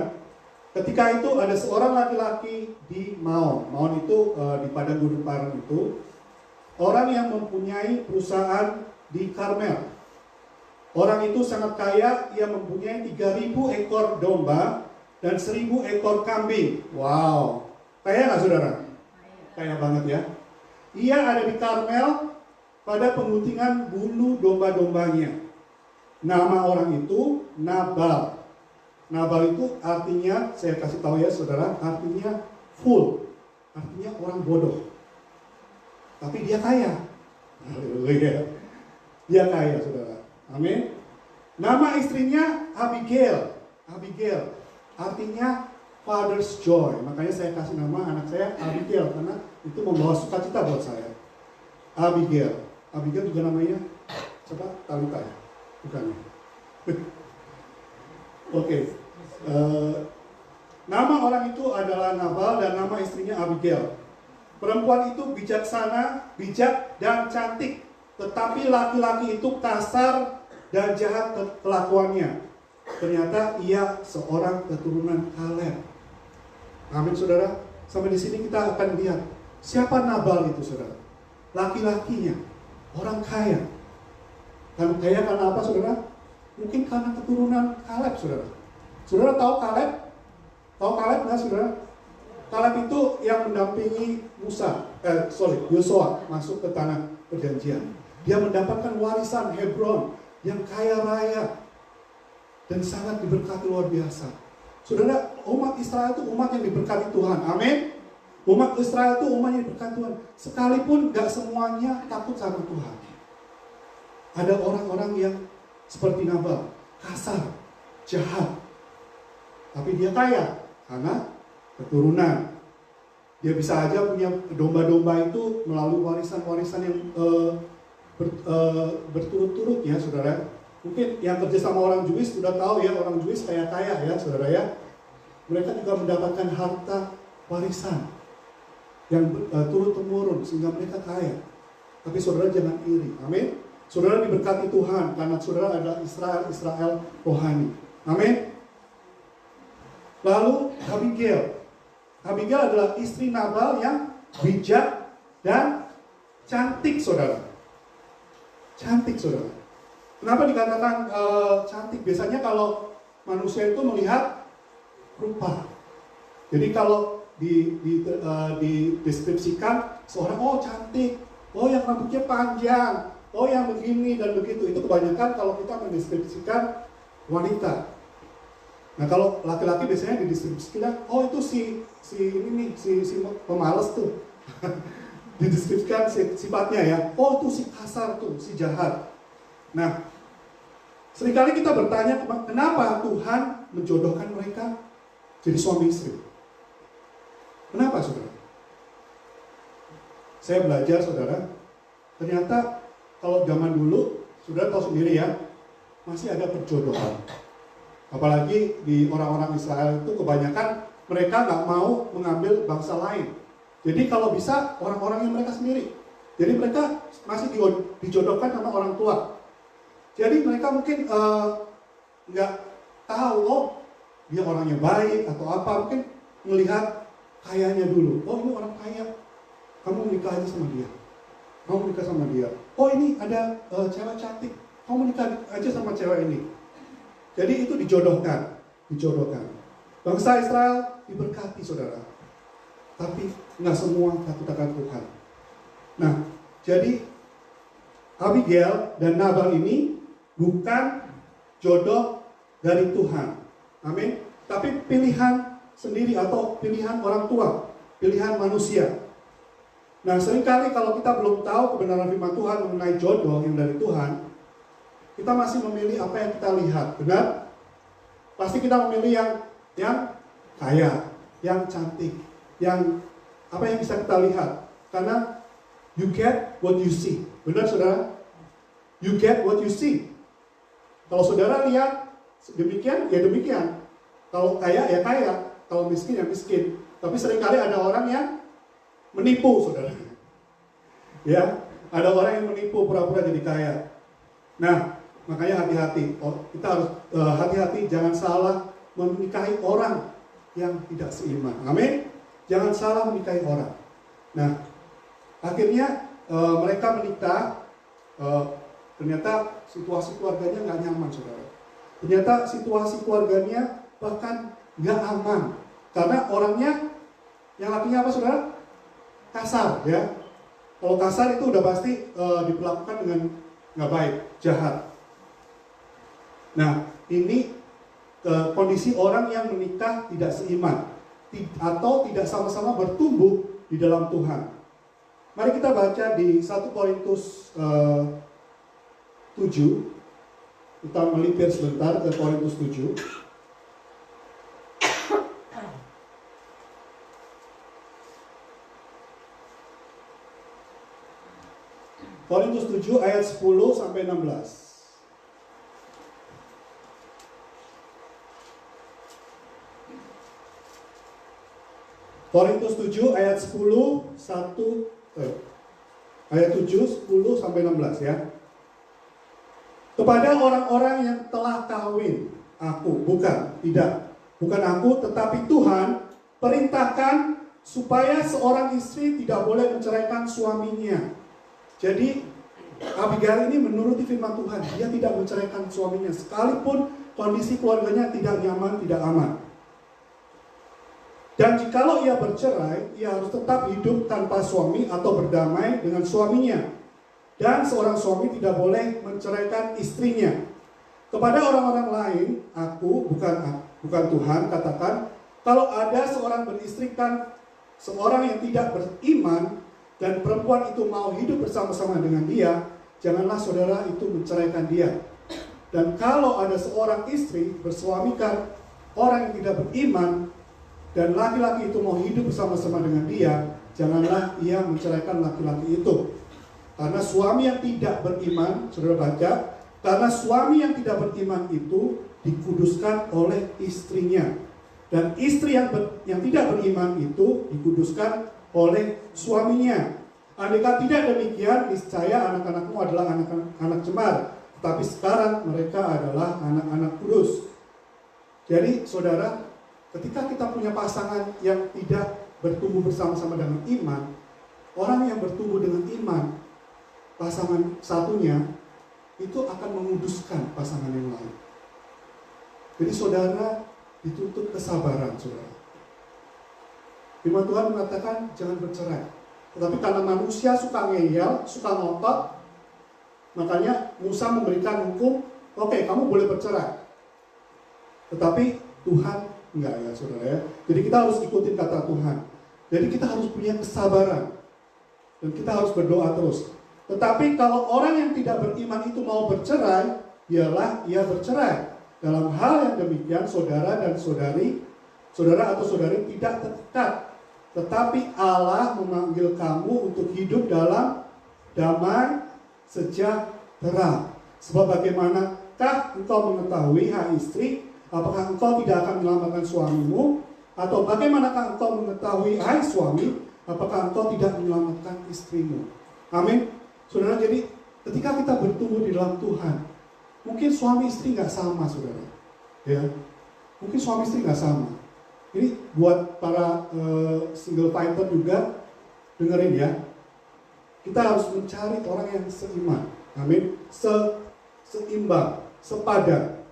Ketika itu ada seorang laki-laki di Maon. Maon itu di padang gurun Paran itu. Orang yang mempunyai perusahaan di Karmel. Orang itu sangat kaya, ia mempunyai 3.000 ekor domba dan 1.000 ekor kambing. Wow, kaya nggak saudara? Kaya banget ya. Ia ada di Karmel pada pengguntingan bulu domba-dombanya. Nama orang itu Nabal. Nabal itu artinya, saya kasih tahu ya saudara, artinya fool. Artinya orang bodoh. Tapi dia kaya. Haleluya. Dia kaya, saudara. Amin. Nama istrinya Abigail. Abigail artinya father's joy. Makanya saya kasih nama anak saya Abigail karena itu membawa sukacita buat saya. Abigail. Abigail juga namanya coba Talita ya? Bukan. Oke. Nama orang itu adalah Nabal dan nama istrinya Abigail. Perempuan itu bijaksana, bijak, dan cantik. Tetapi laki-laki itu kasar dan jahat kelakuannya. Ternyata ia seorang keturunan Kaleb. Amin saudara. Sampai di sini kita akan lihat siapa Nabal itu saudara. Laki-lakinya, orang kaya. Dan kaya karena apa saudara? Mungkin karena keturunan Kaleb saudara. Saudara tahu Kaleb? Tahu Kaleb nggak saudara? Kaleb itu yang mendampingi Yosua masuk ke tanah perjanjian. Dia mendapatkan warisan Hebron yang kaya raya dan sangat diberkati luar biasa. Saudara, umat Israel itu umat yang diberkati Tuhan. Amin. Umat Israel itu umat yang diberkati Tuhan. Sekalipun gak semuanya takut sama Tuhan. Ada orang-orang yang seperti Nabal, kasar, jahat. Tapi dia kaya karena keturunan. Dia bisa aja punya domba-domba itu melalui warisan-warisan yang berturut-turut ya saudara. Mungkin yang kerja sama orang Jewish sudah tahu ya, orang Jewish kaya-kaya ya saudara ya. Mereka juga mendapatkan harta warisan yang turun-temurun sehingga mereka kaya. Tapi saudara jangan iri, amin. Saudara diberkati Tuhan karena saudara adalah Israel rohani, amin. Lalu Abigail adalah istri Nabal yang bijak dan cantik saudara. Cantik saudara. Kenapa dikatakan cantik? Biasanya kalau manusia itu melihat rupa. Jadi kalau dideskripsikan seorang, oh cantik, oh yang rambutnya panjang, oh yang begini dan begitu. Itu kebanyakan kalau kita mendeskripsikan wanita. Nah kalau laki-laki biasanya dideskripsikan, oh itu si pemalas tuh. Dideskripsikan sifatnya ya, oh itu si kasar tuh, si jahat. Nah, seringkali kita bertanya, kenapa Tuhan menjodohkan mereka jadi suami istri? Kenapa saudara? Saya belajar saudara, ternyata kalau zaman dulu, saudara tahu sendiri ya, masih ada perjodohan. Apalagi di orang-orang Israel itu kebanyakan mereka nggak mau mengambil bangsa lain. Jadi kalau bisa orang-orang yang mereka sendiri. Jadi mereka masih dijodohkan sama orang tua. Jadi mereka mungkin nggak tahu, oh dia orangnya baik atau apa. Mungkin melihat kayanya dulu. Oh ini orang kaya, kamu menikah aja sama dia. Kamu menikah sama dia. Oh ini ada cewek cantik, kamu menikah aja sama cewek ini. Jadi itu dijodohkan. Bangsa Israel diberkati saudara. Tapi nggak semua takut akan Tuhan. Nah, jadi Abigail dan Nabal ini bukan jodoh dari Tuhan. Amin. Tapi pilihan sendiri atau pilihan orang tua, pilihan manusia. Nah, seringkali kalau kita belum tahu kebenaran firman Tuhan mengenai jodoh yang dari Tuhan, kita masih memilih apa yang kita lihat, benar? Pasti kita memilih yang kaya, yang cantik, yang apa yang bisa kita lihat. Karena you get what you see. Benar saudara? You get what you see. Kalau saudara lihat demikian, ya demikian. Kalau kaya, ya kaya. Kalau miskin, ya miskin. Tapi seringkali ada orang yang menipu, saudara. Ya, ada orang yang menipu pura-pura jadi kaya. Nah, makanya hati-hati. Kita harus hati-hati, jangan salah menikahi orang yang tidak seiman. Amin. Jangan salah menikahi orang. Nah, akhirnya mereka menikah. Ternyata situasi keluarganya nggak nyaman, saudara. Ternyata situasi keluarganya bahkan nggak aman. Karena orangnya, yang lakinya apa, saudara? Kasar, ya. Kalau kasar itu udah pasti diperlakukan dengan nggak baik, jahat. Nah, ini kondisi orang yang menikah tidak seiman atau tidak sama-sama bertumbuh di dalam Tuhan. Mari kita baca di 1 Korintus 7. Kita melipir sebentar ke Korintus 7. Korintus 7 ayat 10 sampai 16. Korintus 7 ayat 10 ayat 7, 10 sampai 16 ya. Kepada orang-orang yang telah kawin, bukan aku, tetapi Tuhan perintahkan supaya seorang istri tidak boleh menceraikan suaminya. Jadi Abigail ini menuruti firman Tuhan, dia tidak menceraikan suaminya sekalipun kondisi keluarganya tidak nyaman, tidak aman. Dan jikalau ia bercerai, ia harus tetap hidup tanpa suami atau berdamai dengan suaminya. Dan seorang suami tidak boleh menceraikan istrinya. Kepada orang-orang lain, aku, bukan Tuhan, katakan, kalau ada seorang beristrikan seorang yang tidak beriman, dan perempuan itu mau hidup bersama-sama dengan dia, janganlah saudara itu menceraikan dia. Dan kalau ada seorang istri bersuamikan orang yang tidak beriman, dan laki-laki itu mau hidup bersama-sama dengan dia, janganlah ia menceraikan laki-laki itu. Karena suami yang tidak beriman, saudara baca, karena suami yang tidak beriman itu dikuduskan oleh istrinya. Dan istri yang tidak beriman itu dikuduskan oleh suaminya. Andaikan tidak demikian, niscaya anak-anakmu adalah anak-anak cemar, tapi sekarang mereka adalah anak-anak kudus. Jadi saudara, ketika kita punya pasangan yang tidak bertumbuh bersama-sama dengan iman, orang yang bertumbuh dengan iman, pasangan satunya itu akan menguduskan pasangan yang lain. Jadi saudara dituntut kesabaran, saudara. Firman Tuhan mengatakan jangan bercerai. Tetapi karena manusia suka ngeyel, suka ngotot, makanya Musa memberikan hukum, oke, kamu boleh bercerai. Tetapi Tuhan enggak ya, saudara ya. Jadi kita harus ikutin kata Tuhan. Jadi kita harus punya kesabaran. Dan kita harus berdoa terus. Tetapi kalau orang yang tidak beriman itu mau bercerai, biarlah ia bercerai. Dalam hal yang demikian, saudara dan saudari, saudara atau saudari tidak terikat. Tetapi Allah memanggil kamu untuk hidup dalam damai sejahtera. Sebab bagaimanakah engkau mengetahui, hai istri, apakah engkau tidak akan menyelamatkan suamimu? Atau bagaimanakah engkau mengetahui, hai suami, apakah engkau tidak menyelamatkan istrimu? Amin. Saudara, jadi ketika kita bertumbuh di dalam Tuhan, mungkin suami istri nggak sama, saudara. Ya, mungkin suami istri nggak sama. Ini buat para single fighter juga, dengerin ya. Kita harus mencari orang yang seiman. Amin. Seimbang, sepadan.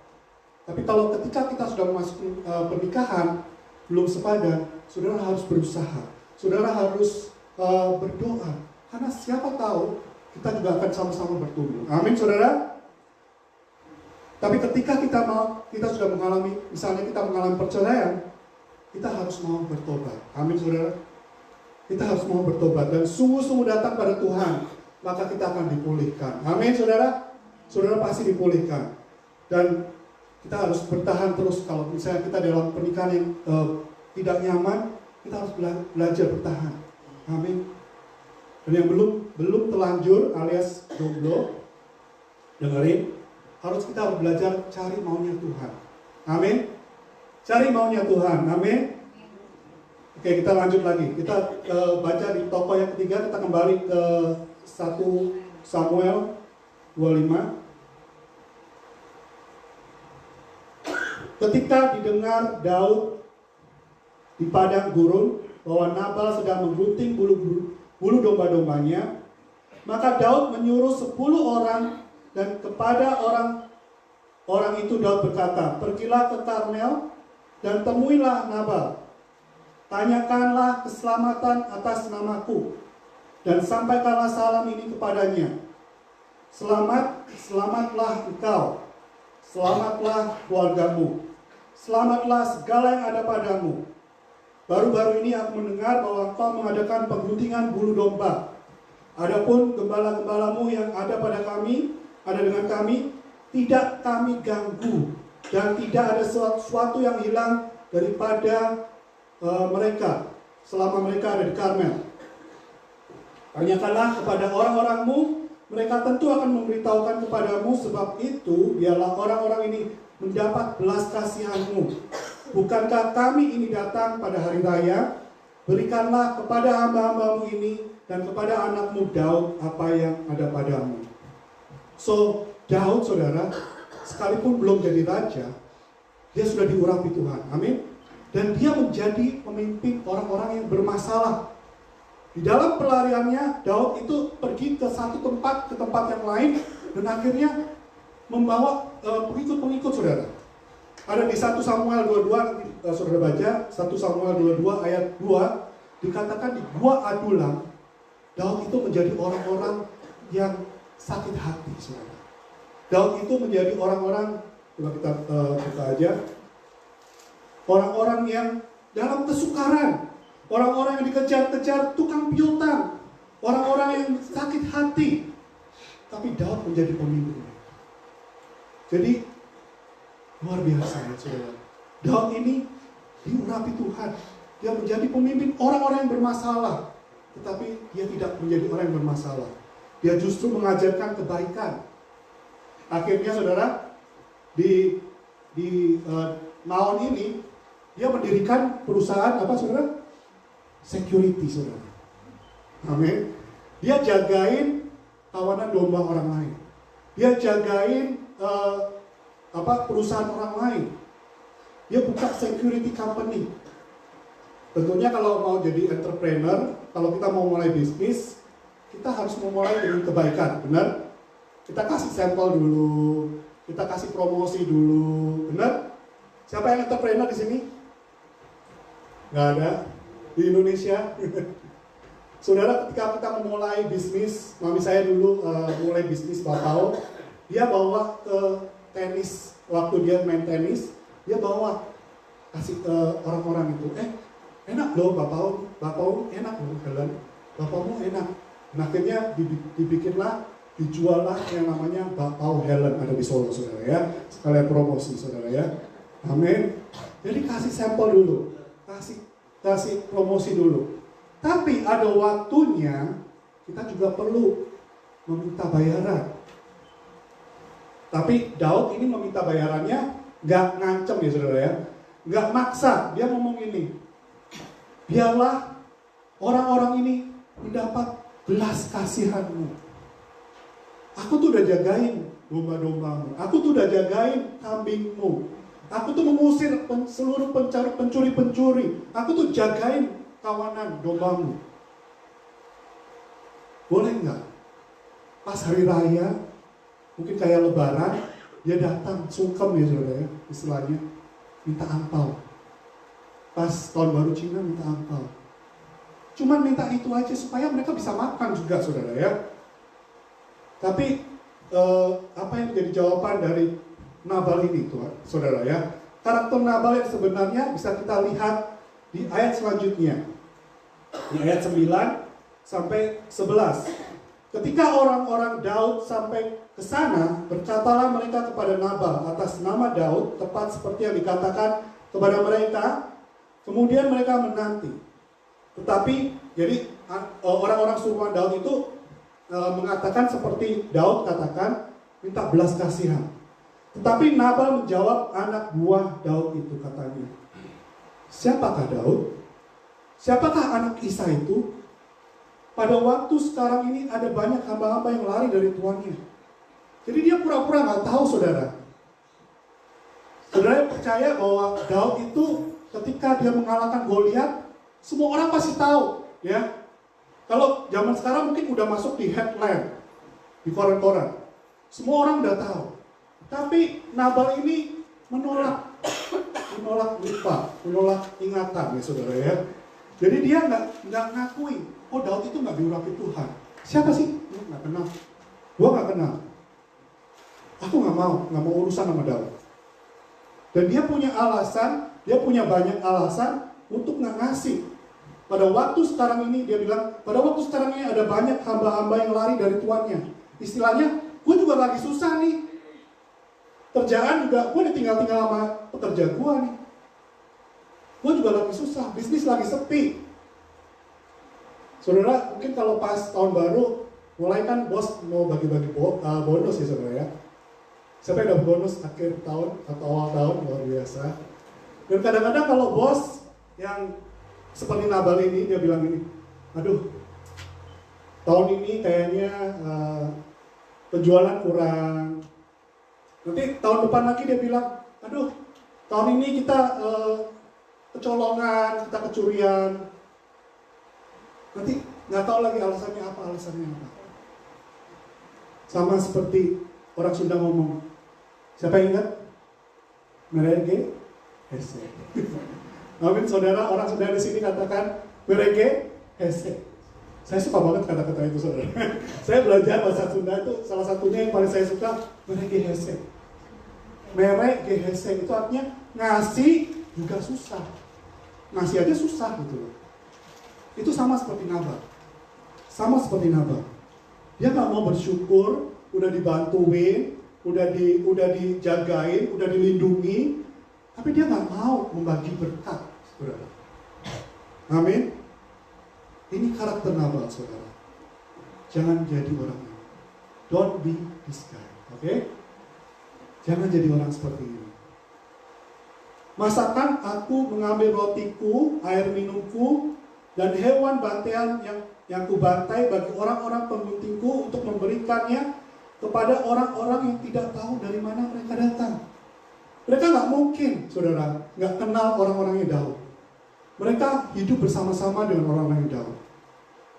Tapi kalau ketika kita sudah memasuki pernikahan, belum sepadan, saudara harus berusaha. Saudara harus berdoa. Karena siapa tahu kita juga akan sama-sama bertumbuh. Amin, saudara. Tapi ketika kita sudah mengalami, misalnya kita mengalami perceraian, kita harus mau bertobat. Amin, saudara. Kita harus mau bertobat dan sungguh-sungguh datang pada Tuhan, maka kita akan dipulihkan. Amin, saudara. Saudara pasti dipulihkan. Dan kita harus bertahan terus. Kalau misalnya kita dalam pernikahan yang tidak nyaman, kita harus belajar bertahan. Amin. Dan yang belum terlanjur alias jomblo, dengerin, kita harus belajar cari maunya Tuhan. Amin. Cari maunya Tuhan. Amin. Oke, kita lanjut lagi. Kita baca di tokoh yang ketiga, kita kembali ke 1 Samuel 25. Ketika didengar Daud di padang gurun bahwa Nabal sedang menggunting bulu domba-dombanya, maka Daud menyuruh 10 orang, dan kepada orang itu Daud berkata, "Pergilah ke Karmel dan temuilah Nabal. Tanyakanlah keselamatan atas namaku, dan sampaikanlah salam ini kepadanya. Selamatlah engkau, selamatlah keluargamu, selamatlah segala yang ada padamu. Baru-baru ini aku mendengar bahwa engkau mengadakan pengguntingan bulu domba. Adapun gembala-gembalamu yang ada dengan kami, tidak kami ganggu, dan tidak ada sesuatu yang hilang daripada mereka selama mereka ada di Karmel. Tanyakanlah kepada orang-orangmu, mereka tentu akan memberitahukan kepadamu, sebab itu biarlah orang-orang ini mendapat belas kasihanmu. Bukankah kami ini datang pada hari raya? Berikanlah kepada hamba-hambamu ini dan kepada anakmu Daud apa yang ada padamu." So, Daud, saudara, sekalipun belum jadi raja, dia sudah diurapi Tuhan. Amin. Dan dia menjadi pemimpin orang-orang yang bermasalah. Di dalam pelariannya, Daud itu pergi ke satu tempat, ke tempat yang lain, dan akhirnya membawa pengikut-pengikut, saudara. Ada di 1 Samuel 22, saudara baca, 1 Samuel 22 ayat 2, dikatakan di Gua Adulam, Daud itu menjadi orang-orang yang sakit hati, saudara. Daud itu menjadi orang-orang, coba kita buka aja, orang-orang yang dalam kesukaran, orang-orang yang dikejar-kejar tukang piutang, orang-orang yang sakit hati. Tapi Daud menjadi pemimpin. Jadi luar biasa ya, saudara. Daud ini diurapi Tuhan. Dia menjadi pemimpin orang-orang yang bermasalah. Tetapi dia tidak menjadi orang yang bermasalah. Dia justru mengajarkan kebaikan. Akhirnya, saudara, di Maon ini, dia mendirikan perusahaan apa, saudara? Security, saudara. Amin. Dia jagain kawanan domba orang lain. Dia jagain perusahaan orang lain. Dia buka security company. Tentunya kalau mau jadi entrepreneur, kalau kita mau mulai bisnis, kita harus memulai dengan kebaikan, benar? Kita kasih sampel dulu, kita kasih promosi dulu, benar? Siapa yang entrepreneur di sini? Nggak ada di Indonesia. Saudara, ketika kita memulai bisnis, mami saya dulu mulai bisnis bakpao, dia bawa ke tenis, waktu dia main tenis, dia bawa kasih ke orang-orang itu, enak loh bakpao enak loh kalian, bakpaomu enak. Nah, akhirnya dibikinlah, dijuallah yang namanya bakpao Helen, ada di Solo, saudara ya, sekalian promosi, saudara ya. Amin. Jadi kasih sampel dulu, kasih promosi dulu. Tapi ada waktunya kita juga perlu meminta bayaran. Tapi Daud ini meminta bayarannya nggak ngancem ya, saudara ya, nggak maksa. Dia ngomong ini, biarlah orang-orang ini mendapat belas kasihanmu. Aku tuh udah jagain domba-dombamu, aku tuh udah jagain kambingmu, aku tuh mengusir seluruh pencuri-pencuri, aku tuh jagain kawanan dombamu. Boleh nggak? Pas hari raya, mungkin kayak lebaran, dia datang sungkem ya, saudara ya, istilahnya minta angpau. Pas tahun baru Cina minta angpau. Cuman minta itu aja supaya mereka bisa makan juga, saudara ya. Tapi apa yang menjadi jawaban dari Nabal ini, Tuhan, saudara ya? Karakter Nabal yang sebenarnya bisa kita lihat di ayat selanjutnya, di ayat 9 sampai 11. Ketika orang-orang Daud sampai ke sana, berkatalah mereka kepada Nabal atas nama Daud, tepat seperti yang dikatakan kepada mereka. Kemudian mereka menanti. Tetapi, jadi orang-orang suruhan Daud itu mengatakan seperti Daud katakan, minta belas kasihan. Tetapi Nabal menjawab anak buah Daud itu, katanya, "Siapakah Daud? Siapakah anak Isa itu? Pada waktu sekarang ini ada banyak hamba-hamba yang lari dari tuannya. Jadi dia pura-pura nggak tahu, saudara. Saudara percaya bahwa Daud itu ketika dia mengalahkan Goliat, semua orang pasti tahu, ya. Kalau zaman sekarang mungkin udah masuk di headline, di koran-koran. Semua orang udah tahu. Tapi Nabal ini menolak lupa, menolak ingatan, ya saudara ya. Jadi dia nggak ngakui, oh Daud itu nggak diurapi Tuhan. Siapa sih? Nggak kenal. Gua nggak kenal. Aku nggak mau urusan sama Daud. Dan dia punya alasan, dia punya banyak alasan untuk nggak ngasih. Pada waktu sekarang ini, dia bilang, pada waktu sekarang ini ada banyak hamba-hamba yang lari dari tuannya. Istilahnya, gue juga lagi susah nih. Kerjaan juga, gue ditinggal-tinggal sama pekerja gue nih. Gue juga lagi susah, bisnis lagi sepi. Saudara, mungkin kalau pas tahun baru, mulai kan bos mau bagi-bagi bonus ya saudara ya. Siapa yang dapat bonus akhir tahun atau awal tahun, luar biasa. Dan kadang-kadang kalau bos yang seperti Nabal ini, dia bilang gini, aduh, tahun ini kayaknya penjualan kurang. Nanti tahun depan lagi dia bilang, aduh, tahun ini kita kecolongan, kita kecurian. Nanti nggak tahu lagi alasannya apa. Sama seperti orang Sunda ngomong, siapa yang ingat? Merege hese. Amin saudara, orang Sunda di sini katakan merege hese. Saya suka banget kata-kata itu saudara. Saya belajar bahasa Sunda itu salah satunya yang paling saya suka merege hese. Merege hese itu artinya ngasih juga susah. Ngasih aja susah gitu loh. Itu sama seperti Nabal. Dia nggak mau bersyukur, udah dibantuin, udah dijagain, udah dilindungi, tapi dia nggak mau membagi berkat, saudara. Amin. Ini karakter Nabal, saudara. Jangan jadi orang ini. Don't be this guy, oke? Jangan jadi orang seperti ini. Masakan aku mengambil rotiku, air minumku, dan hewan bantaian yang kubantai bagi orang-orang pengguntingku untuk memberikannya kepada orang-orang yang tidak tahu dari mana mereka datang. Mereka nggak mungkin, saudara, nggak kenal orang-orangnya Daud. Mereka hidup bersama-sama dengan orang-orang Daud.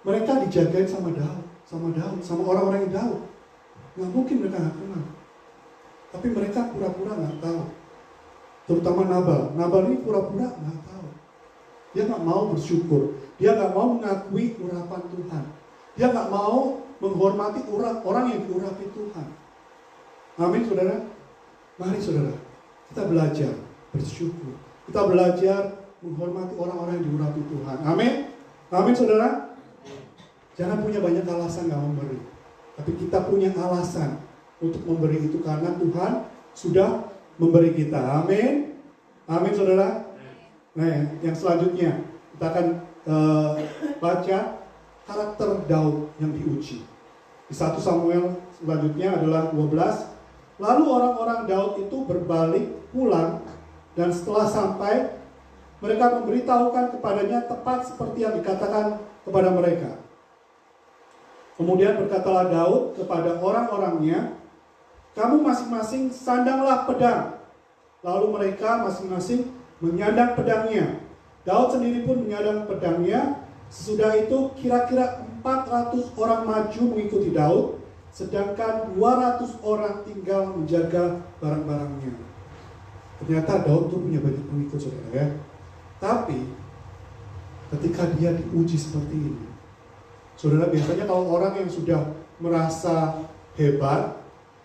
Mereka dijagain sama Daud, sama orang-orang yang Daud. Nggak mungkin mereka nggak kenal. Tapi mereka pura-pura nggak tahu. Terutama Nabal ini pura-pura nggak tahu. Dia nggak mau bersyukur. Dia nggak mau mengakui urapan Tuhan. Dia nggak mau menghormati orang yang diurapi Tuhan. Amin, saudara. Mari, saudara, kita belajar bersyukur. Kita belajar menghormati orang-orang yang diurapi Tuhan. Amin. Amin, saudara. Jangan punya banyak alasan nggak memberi. Tapi kita punya alasan untuk memberi itu karena Tuhan sudah memberi kita. Amin. Amin, saudara. Nah, yang selanjutnya kita akan baca karakter Daud yang diuji. Di 1 Samuel selanjutnya adalah 12. Lalu orang-orang Daud itu berbalik pulang, dan setelah sampai, mereka memberitahukan kepadanya tepat seperti yang dikatakan kepada mereka. Kemudian berkatalah Daud kepada orang-orangnya, kamu masing-masing sandanglah pedang. Lalu mereka masing-masing menyandang pedangnya. Daud sendiri pun menyandang pedangnya. Sesudah itu kira-kira 400 orang maju mengikuti Daud, sedangkan 200 orang tinggal menjaga barang-barangnya. Ternyata Daud tuh punya banyak pengikut, saudara ya. Tapi ketika dia diuji seperti ini, saudara, biasanya kalau orang yang sudah merasa hebat,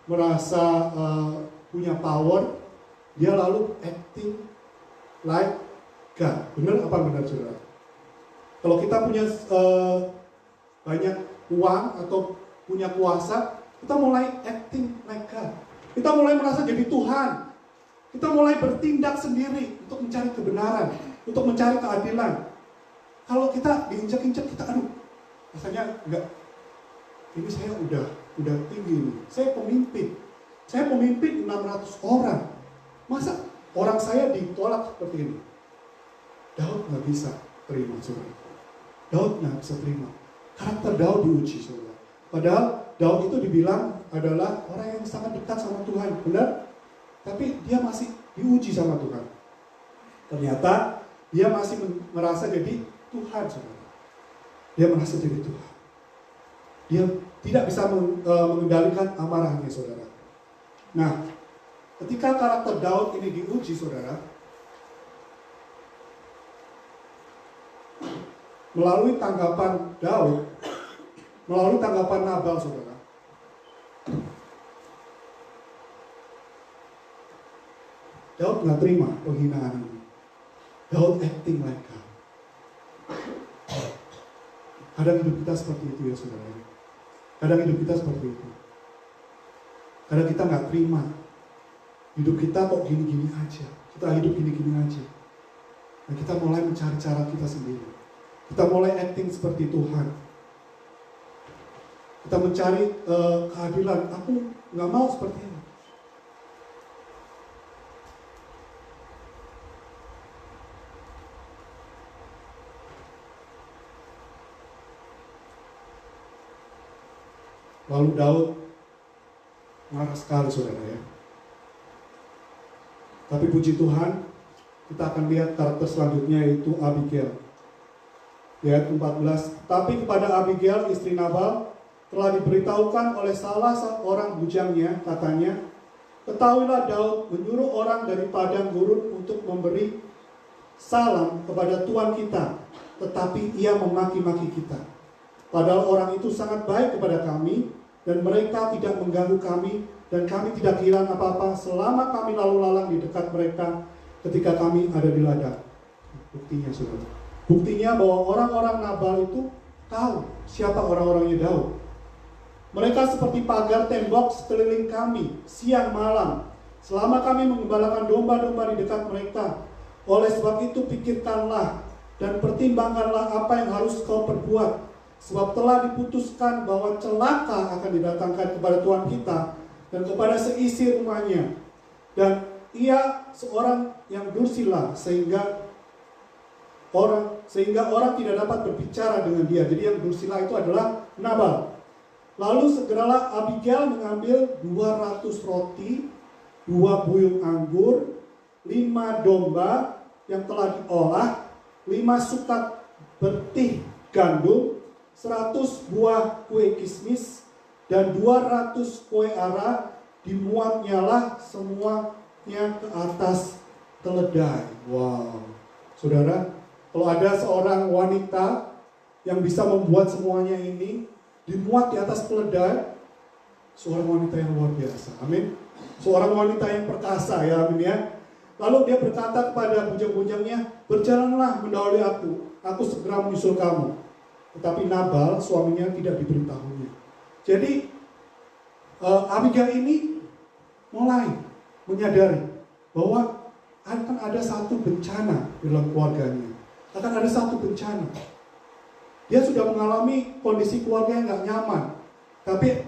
merasa punya power, dia lalu acting like God. Benar apa benar, saudara? Kalau kita punya banyak uang atau punya kuasa, kita mulai acting like God. Kita mulai merasa jadi Tuhan. Kita mulai bertindak sendiri untuk mencari kebenaran, untuk mencari keadilan. Kalau kita diinjak-injak, kita rasanya enggak. Ini saya udah tinggi ini. Saya pemimpin 600 orang. Masa orang saya ditolak seperti ini? Daud nggak bisa. terima, saudara. Daud nggak bisa terima. Karakter Daud diuji, saudara. Padahal Daud itu dibilang adalah orang yang sangat dekat sama Tuhan, benar? Tapi dia masih diuji sama Tuhan. Ternyata dia masih merasa jadi Tuhan, saudara. Dia merasa jadi Tuhan. Dia tidak bisa mengendalikan amarahnya, saudara. Nah, ketika karakter Daud ini diuji, saudara, melalui tanggapan Daud, melalui tanggapan Nabal, saudara, Daud nggak terima penghinaan ini. Daud acting like God. Kadang hidup kita seperti itu ya, saudara. Kadang hidup kita seperti itu. Kadang kita nggak terima. Hidup kita kok gini-gini aja. Kita hidup gini-gini aja. Dan kita mulai mencari cara kita sendiri. Kita mulai acting seperti Tuhan. Kita mencari keadilan. Aku nggak mau seperti ini. Lalu Daud marah sekali, saudara ya. Tapi puji Tuhan, kita akan lihat karakter selanjutnya, yaitu Abigail. Di ayat 14, tapi kepada Abigail istri Nabal telah diberitahukan oleh salah seorang bujangnya, katanya, ketahuilah Daud menyuruh orang dari padang gurun untuk memberi salam kepada Tuhan kita, tetapi ia memaki-maki kita. Padahal orang itu sangat baik kepada kami, dan mereka tidak mengganggu kami, dan kami tidak kehilangan apa-apa selama kami lalu lalang di dekat mereka ketika kami ada di ladang. Buktinya, saudara. Buktinya bahwa orang-orang Nabal itu tahu siapa orang-orangnya Daud. Mereka seperti pagar tembok sekeliling kami, siang malam, selama kami mengembalakan domba-domba di dekat mereka. Oleh sebab itu pikirkanlah dan pertimbangkanlah apa yang harus kau perbuat. Sebab telah diputuskan bahwa celaka akan didatangkan kepada Tuhan kita dan kepada seisi rumahnya. Dan ia seorang yang dursila sehingga orang tidak dapat berbicara dengan dia. Jadi yang dursila itu adalah Nabal. Lalu segeralah Abigail mengambil 200 roti, 2 buyung anggur, 5 domba yang telah diolah, 5 sukat betih gandum, 100 buah kue kismis, dan 200 kue ara, dimuatnyalah semuanya ke atas keledai. Wow, saudara, kalau ada seorang wanita yang bisa membuat semuanya ini, dimuat di atas keledai, seorang wanita yang luar biasa, amin. Seorang wanita yang perkasa, ya amin ya. Lalu dia berkata kepada bujang-bujangnya, berjalanlah mendahului aku segera menyusul kamu. Tetapi Nabal, suaminya, tidak diberitahunya. Jadi Abigail ini mulai menyadari bahwa akan ada satu bencana dalam keluarganya. Akan ada satu bencana. Dia sudah mengalami kondisi keluarga yang gak nyaman. Tapi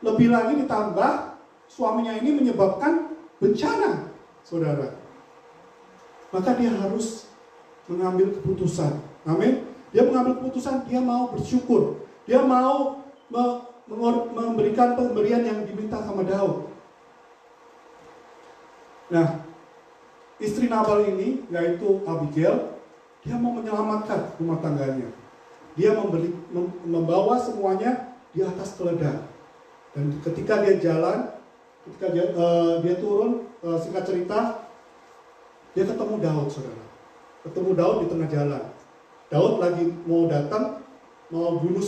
lebih lagi ditambah suaminya ini menyebabkan bencana, saudara. Maka dia harus mengambil keputusan. Amin. Dia mengambil keputusan, dia mau bersyukur. Dia mau memberikan pemberian yang diminta sama Daud. Nah, istri Nabal ini, yaitu Abigail, dia mau menyelamatkan rumah tangganya. Dia membawa semuanya di atas keledai. Dan ketika dia jalan, ketika dia turun, singkat cerita, dia ketemu Daud, saudara. Ketemu Daud di tengah jalan. Daud lagi mau datang, mau bunuh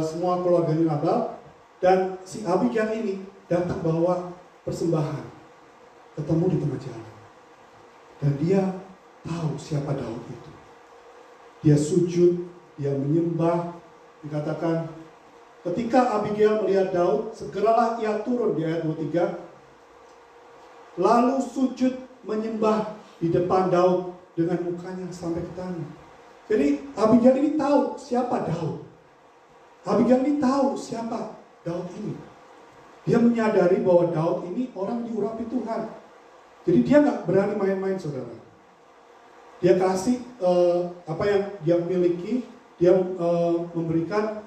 semua keluarganya Nabal, dan si Abigail ini datang bawa persembahan. Ketemu di tengah jalan. Dan dia tahu siapa Daud itu. Dia sujud, dia menyembah. Dikatakan, ketika Abigail melihat Daud, segeralah ia turun di ayat 23. Lalu sujud menyembah di depan Daud dengan mukanya sampai ke tanah. Jadi Abigail ini tahu siapa Daud. Abigail ini tahu siapa Daud ini. Dia menyadari bahwa Daud ini orang diurapi Tuhan. Jadi dia gak berani main-main, saudara. Dia kasih apa yang dia miliki, dia memberikan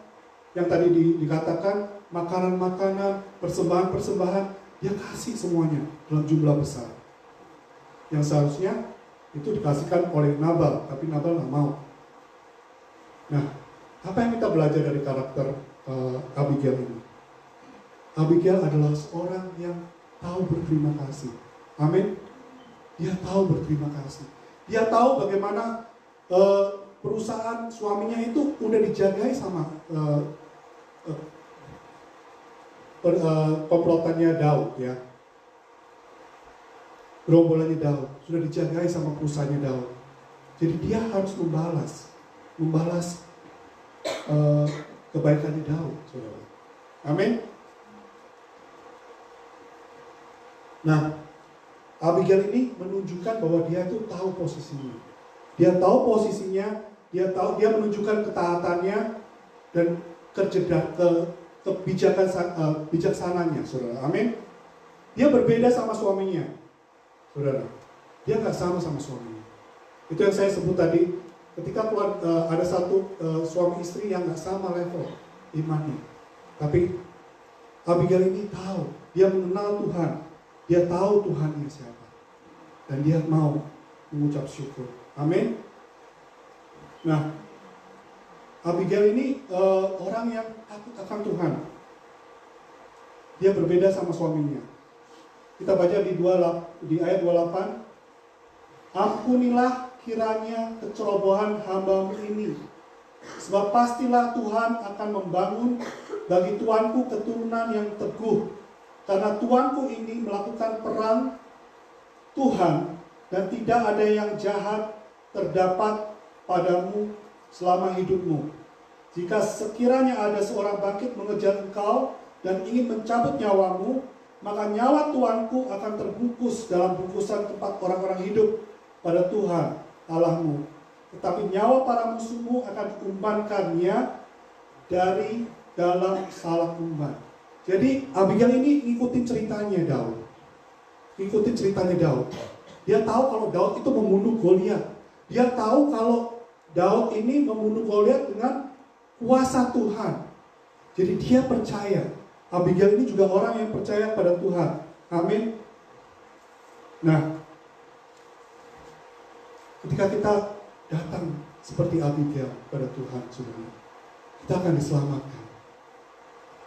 yang tadi dikatakan makanan-makanan, persembahan-persembahan, dia kasih semuanya dalam jumlah besar. Yang seharusnya itu dikasihkan oleh Nabal, tapi Nabal nggak mau. Nah, apa yang kita belajar dari karakter Abigail ini? Abigail adalah seorang yang tahu berterima kasih. Amin. Dia tahu berterima kasih. Dia tahu bagaimana perusahaan suaminya itu udah dijagai sama komplotannya Daud, ya. Gerombolannya Daud sudah dijagai sama perusahaannya Daud. Jadi dia harus membalas kebaikannya Daud, saudara. Amin. Nah, Abigail ini menunjukkan bahwa dia itu tahu posisinya. Dia tahu posisinya, dia menunjukkan ketaatannya dan bijaksananya, saudara. Amin. Dia berbeda sama suaminya, saudara. Dia nggak sama suaminya. Itu yang saya sebut tadi. Ketika ada satu suami istri yang nggak sama level imannya, tapi Abigail ini tahu, dia mengenal Tuhan, dia tahu Tuhannya siapa, dan dia mau mengucap syukur. Amin. Nah, Abigail ini orang yang takut akan Tuhan. Dia berbeda sama suaminya. Kita baca di ayat 28. Ampunilah kiranya kecerobohan hamba-Mu ini, sebab pastilah Tuhan akan membangun bagi tuanku keturunan yang teguh, karena tuanku ini melakukan perang Tuhan, dan tidak ada yang jahat terdapat padamu selama hidupmu. Jika sekiranya ada seorang bangkit mengejar engkau dan ingin mencabut nyawamu, maka nyawa tuanku akan terbungkus dalam bungkusan tempat orang-orang hidup pada Tuhan Allahmu. Tetapi nyawa para musuhmu akan diumbankannya dari dalam salak umban. Jadi Abigail ini ngikutin ceritanya Daud. Dia tahu kalau Daud itu membunuh Goliat. Dia tahu kalau Daud ini membunuh Goliat dengan kuasa Tuhan. Jadi dia percaya. Abigail ini juga orang yang percaya pada Tuhan. Amin. Nah, ketika kita datang seperti Abigail pada Tuhan, saudara, kita akan diselamatkan.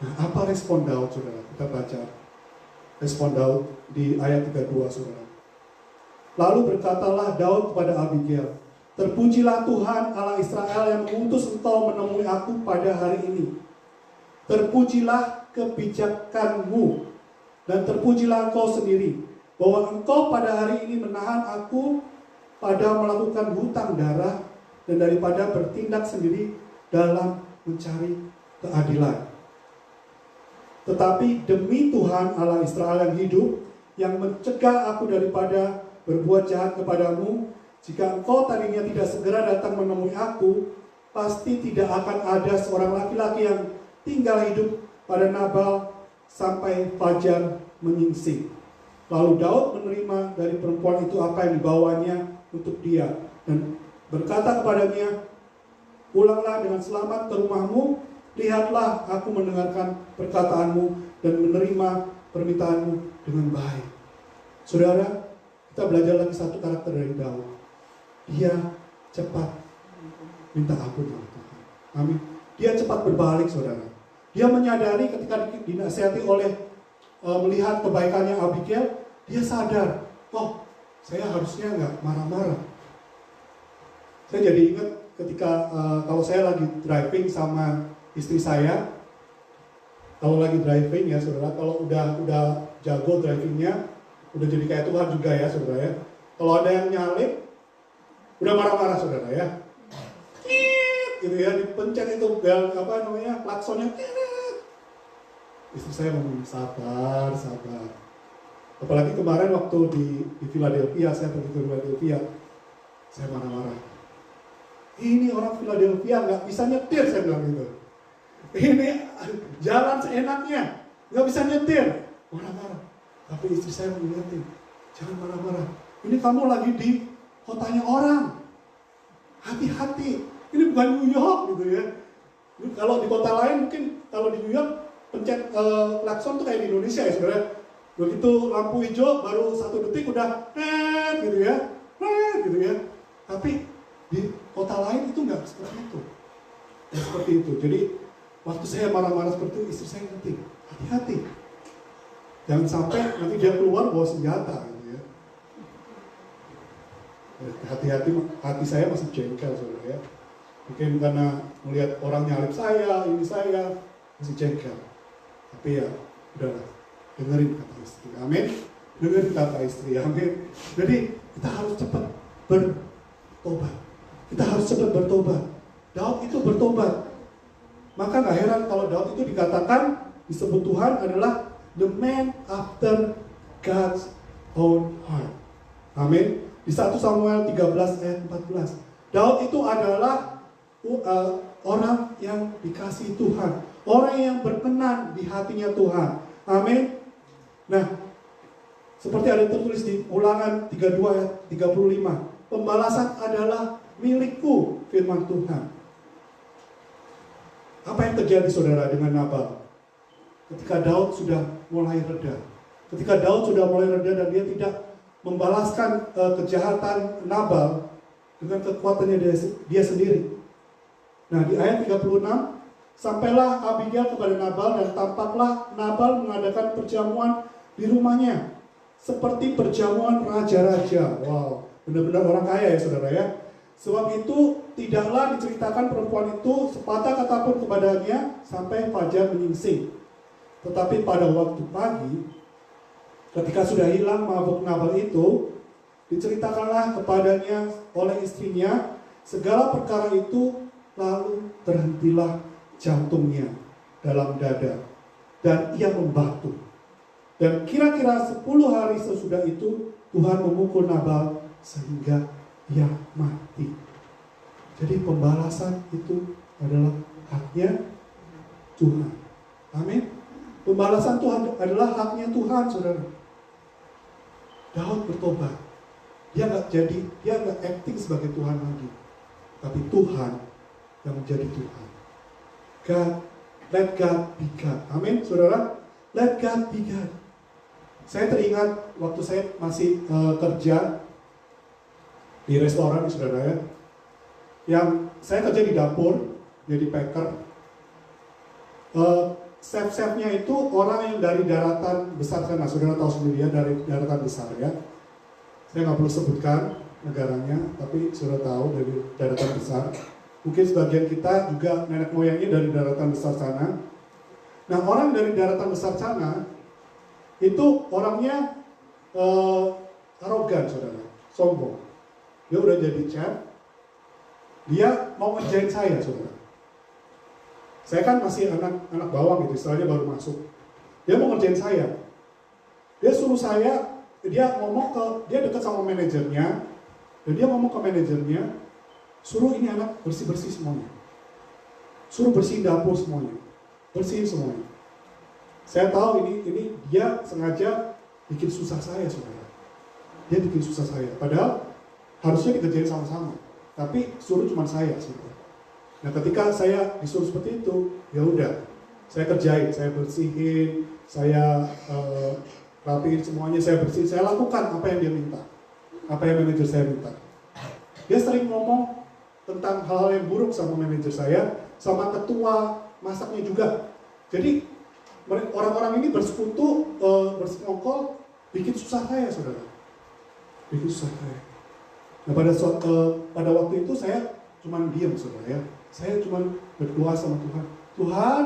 Nah, apa respon Daud, saudara? Kita baca respon Daud di ayat 32, saudara. Lalu berkatalah Daud kepada Abigail, terpujilah Tuhan Allah Israel yang mengutus engkau menemui aku pada hari ini. Terpujilah kebijakanmu, dan terpujilah engkau sendiri, bahwa engkau pada hari ini menahan aku pada melakukan hutang darah, dan daripada bertindak sendiri dalam mencari keadilan. Tetapi demi Tuhan Allah Israel yang hidup, yang mencegah aku daripada berbuat jahat kepadamu, jika engkau tadinya tidak segera datang menemui aku, pasti tidak akan ada seorang laki-laki yang tinggal hidup pada Nabal sampai fajar menyingsing. Lalu Daud menerima dari perempuan itu apa yang dibawanya untuk dia, dan berkata kepadanya, pulanglah dengan selamat ke rumahmu, lihatlah aku mendengarkan perkataanmu dan menerima permintaanmu dengan baik. Saudara, kita belajar lagi satu karakter dari Daud. Dia cepat minta ampun sama Tuhan. Amin. Dia cepat berbalik, saudara. Dia menyadari ketika dinasihati oleh melihat kebaikannya Abigail, dia sadar, oh, saya harusnya nggak marah-marah. Saya jadi ingat ketika kalau saya lagi driving sama istri saya, kalau lagi driving ya saudara, kalau udah jago drivingnya, udah jadi kayak Tuhan juga ya saudara ya. Kalau ada yang nyalip, udah marah-marah saudara ya. Gitu ya, dipencet itu bel klaksonnya. Istri saya ngomong sabar. Apalagi kemarin waktu di Philadelphia, saya pergi ke Philadelphia, saya marah-marah. Ini orang Philadelphia nggak bisa nyetir, saya bilang gitu. Ini jalan seenaknya, nggak bisa nyetir, marah-marah. Tapi istri saya mengingetin, jangan marah-marah. Ini kamu lagi di kotanya orang. Hati-hati, ini bukan New York gitu ya. Kalau di kota lain mungkin, kalau di New York pencet klakson tuh kayak di Indonesia ya sebenarnya. Begitu lampu hijau baru 1 detik udah gitu ya, gitu ya. Tapi di kota lain itu nggak seperti itu. Ya, seperti itu. Jadi waktu saya marah-marah seperti itu, istri saya ngerti, hati-hati. Jangan sampai nanti dia keluar bawa senjata gitu ya. Hati-hati, hati saya masih jengkel saudara ya. Mungkin karena melihat orang nyalip saya, ini saya masih jengkel. Tapi ya udahlah, dengerin kata istri, amin. Dengerin kata istri, amin. Jadi kita harus cepat bertobat. Kita harus cepat bertobat. Daud itu bertobat. Maka gak heran kalau Daud itu dikatakan, disebut Tuhan adalah the man after God's own heart. Amin. Di 1 Samuel 13 ayat 14. Daud itu adalah orang yang dikasihi Tuhan. Orang yang berkenan di hatinya Tuhan. Amin. Nah, seperti ada tertulis di Ulangan 32 ayat 35. Pembalasan adalah milikku, firman Tuhan. Apa yang terjadi saudara dengan Nabal? Ketika Daud sudah mulai reda. Ketika Daud sudah mulai reda dan dia tidak membalaskan kejahatan Nabal dengan kekuatannya dia sendiri. Nah, di ayat 36, sampailah Abigail kepada Nabal dan tampaklah Nabal mengadakan perjamuan di rumahnya seperti perjamuan raja-raja. Wow, benar-benar orang kaya ya saudara ya. Sebab itu tidaklah diceritakan perempuan itu sepatah kata pun kepadanya sampai fajar menyingsing. Tetapi pada waktu pagi, ketika sudah hilang mabuk Nabal itu, diceritakanlah kepadanya oleh istrinya segala perkara itu, lalu terhentilah jantungnya dalam dada dan ia membatu. Dan kira-kira 10 hari sesudah itu Tuhan memukul Nabal sehingga ia mati. Jadi pembalasan itu adalah haknya Tuhan. Amin. Pembalasan Tuhan adalah haknya Tuhan, saudara. Daud bertobat. Dia nggak acting sebagai Tuhan lagi, tapi Tuhan yang menjadi Tuhan. Let God be God. Amin, saudara. Let God be God. Saya teringat waktu saya masih kerja di restoran, saudara ya. Yang saya kerja di dapur, jadi packer. Chef-chefnya itu orang yang dari daratan besar sana, saudara tahu sendiri ya, dari daratan besar ya. Saya nggak perlu sebutkan negaranya, tapi saudara tahu dari daratan besar. Mungkin sebagian kita juga nenek moyangnya dari daratan besar sana. Nah, orang dari daratan besar sana itu orangnya arogan, saudara, sombong. Dia udah jadi chef, dia mau ngerjain saya, saudara. Saya kan masih anak bawang gitu, istilahnya baru masuk. Dia mau ngerjain saya. Dia suruh saya, dia dekat sama manajernya, dan dia ngomong ke manajernya, suruh ini anak bersih-bersih semuanya. Suruh bersihin dapur semuanya. Bersihin semuanya. Saya tahu ini dia sengaja bikin susah saya, saudara. Dia bikin susah saya. Padahal harusnya dikerjain sama-sama. Tapi suruh cuma saya, saudara. Nah, ketika saya disuruh seperti itu, ya udah, saya kerjain, saya bersihin, saya rapiin semuanya, saya bersihin, saya lakukan apa yang dia minta, apa yang manajer saya minta. Dia sering ngomong tentang hal-hal yang buruk sama manajer saya, sama ketua masaknya juga. Jadi orang-orang ini bersekutu, bersekongkol, bikin susah saya, saudara. Bikin susah saya. Nah, pada waktu itu saya cuma diam, saudara ya. Saya cuma berdoa sama Tuhan. Tuhan,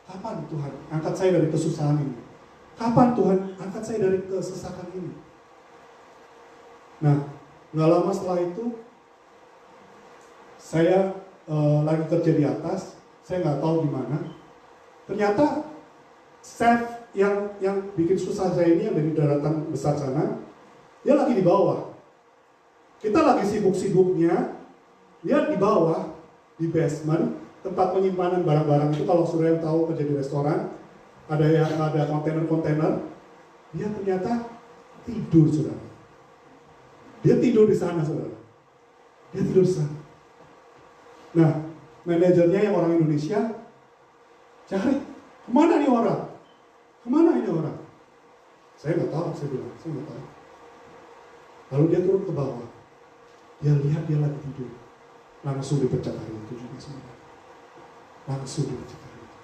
kapan Tuhan angkat saya dari kesusahan ini? Kapan Tuhan angkat saya dari kesesakan ini? Nah, nggak lama setelah itu, saya lagi kerja di atas, saya nggak tahu di mana. Ternyata chef yang bikin susah saya ini yang dari daratan besar sana, dia lagi di bawah. Kita lagi sibuk-sibuknya, dia di bawah, di basement, tempat penyimpanan barang-barang itu. Kalau saudara yang tahu kerja di restoran, ada kontainer-kontainer, dia ternyata tidur, saudara. Dia tidur di sana, saudara. Dia tidur di sana. Nah, manajernya yang orang Indonesia cari, kemana nih orang? Kemana ini orang? Saya nggak tahu, saya bilang, saya nggak tahu. Lalu dia turun ke bawah. Dia lihat dia lagi tidur. Langsung dipecat hari itu juga, saudara. Langsung dipecat hari itu.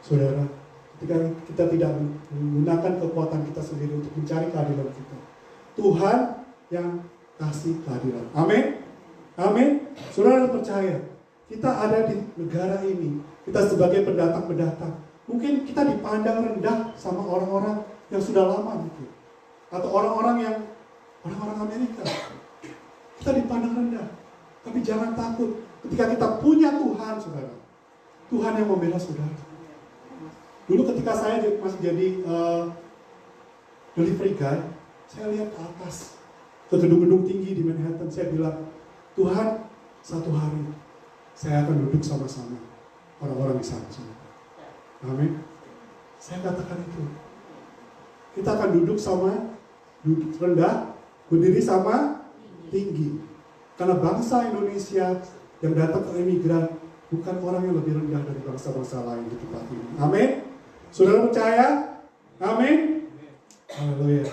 Saudara, ketika kita tidak menggunakan kekuatan kita sendiri untuk mencari keadilan kita, Tuhan yang kasih keadilan. Amin. Amin. Saudara percaya, kita ada di negara ini, kita sebagai pendatang-pendatang, mungkin kita dipandang rendah sama orang-orang yang sudah lama mungkin, atau orang-orang Amerika. Kita dipandang rendah, tapi jangan takut. Ketika kita punya Tuhan, saudara, Tuhan yang membela saudara. Dulu ketika saya masih jadi delivery guy, saya lihat ke atas, ke gedung-gedung tinggi di Manhattan. Saya bilang, Tuhan, satu hari saya akan duduk sama-sama orang-orang di sana. Amin. Saya katakan itu. Kita akan duduk rendah, berdiri sama tinggi. Karena bangsa Indonesia yang datang ke imigran bukan orang yang lebih rendah dari bangsa-bangsa lain di tempat ini. Amin. Saudara percaya? Amin. Haleluya.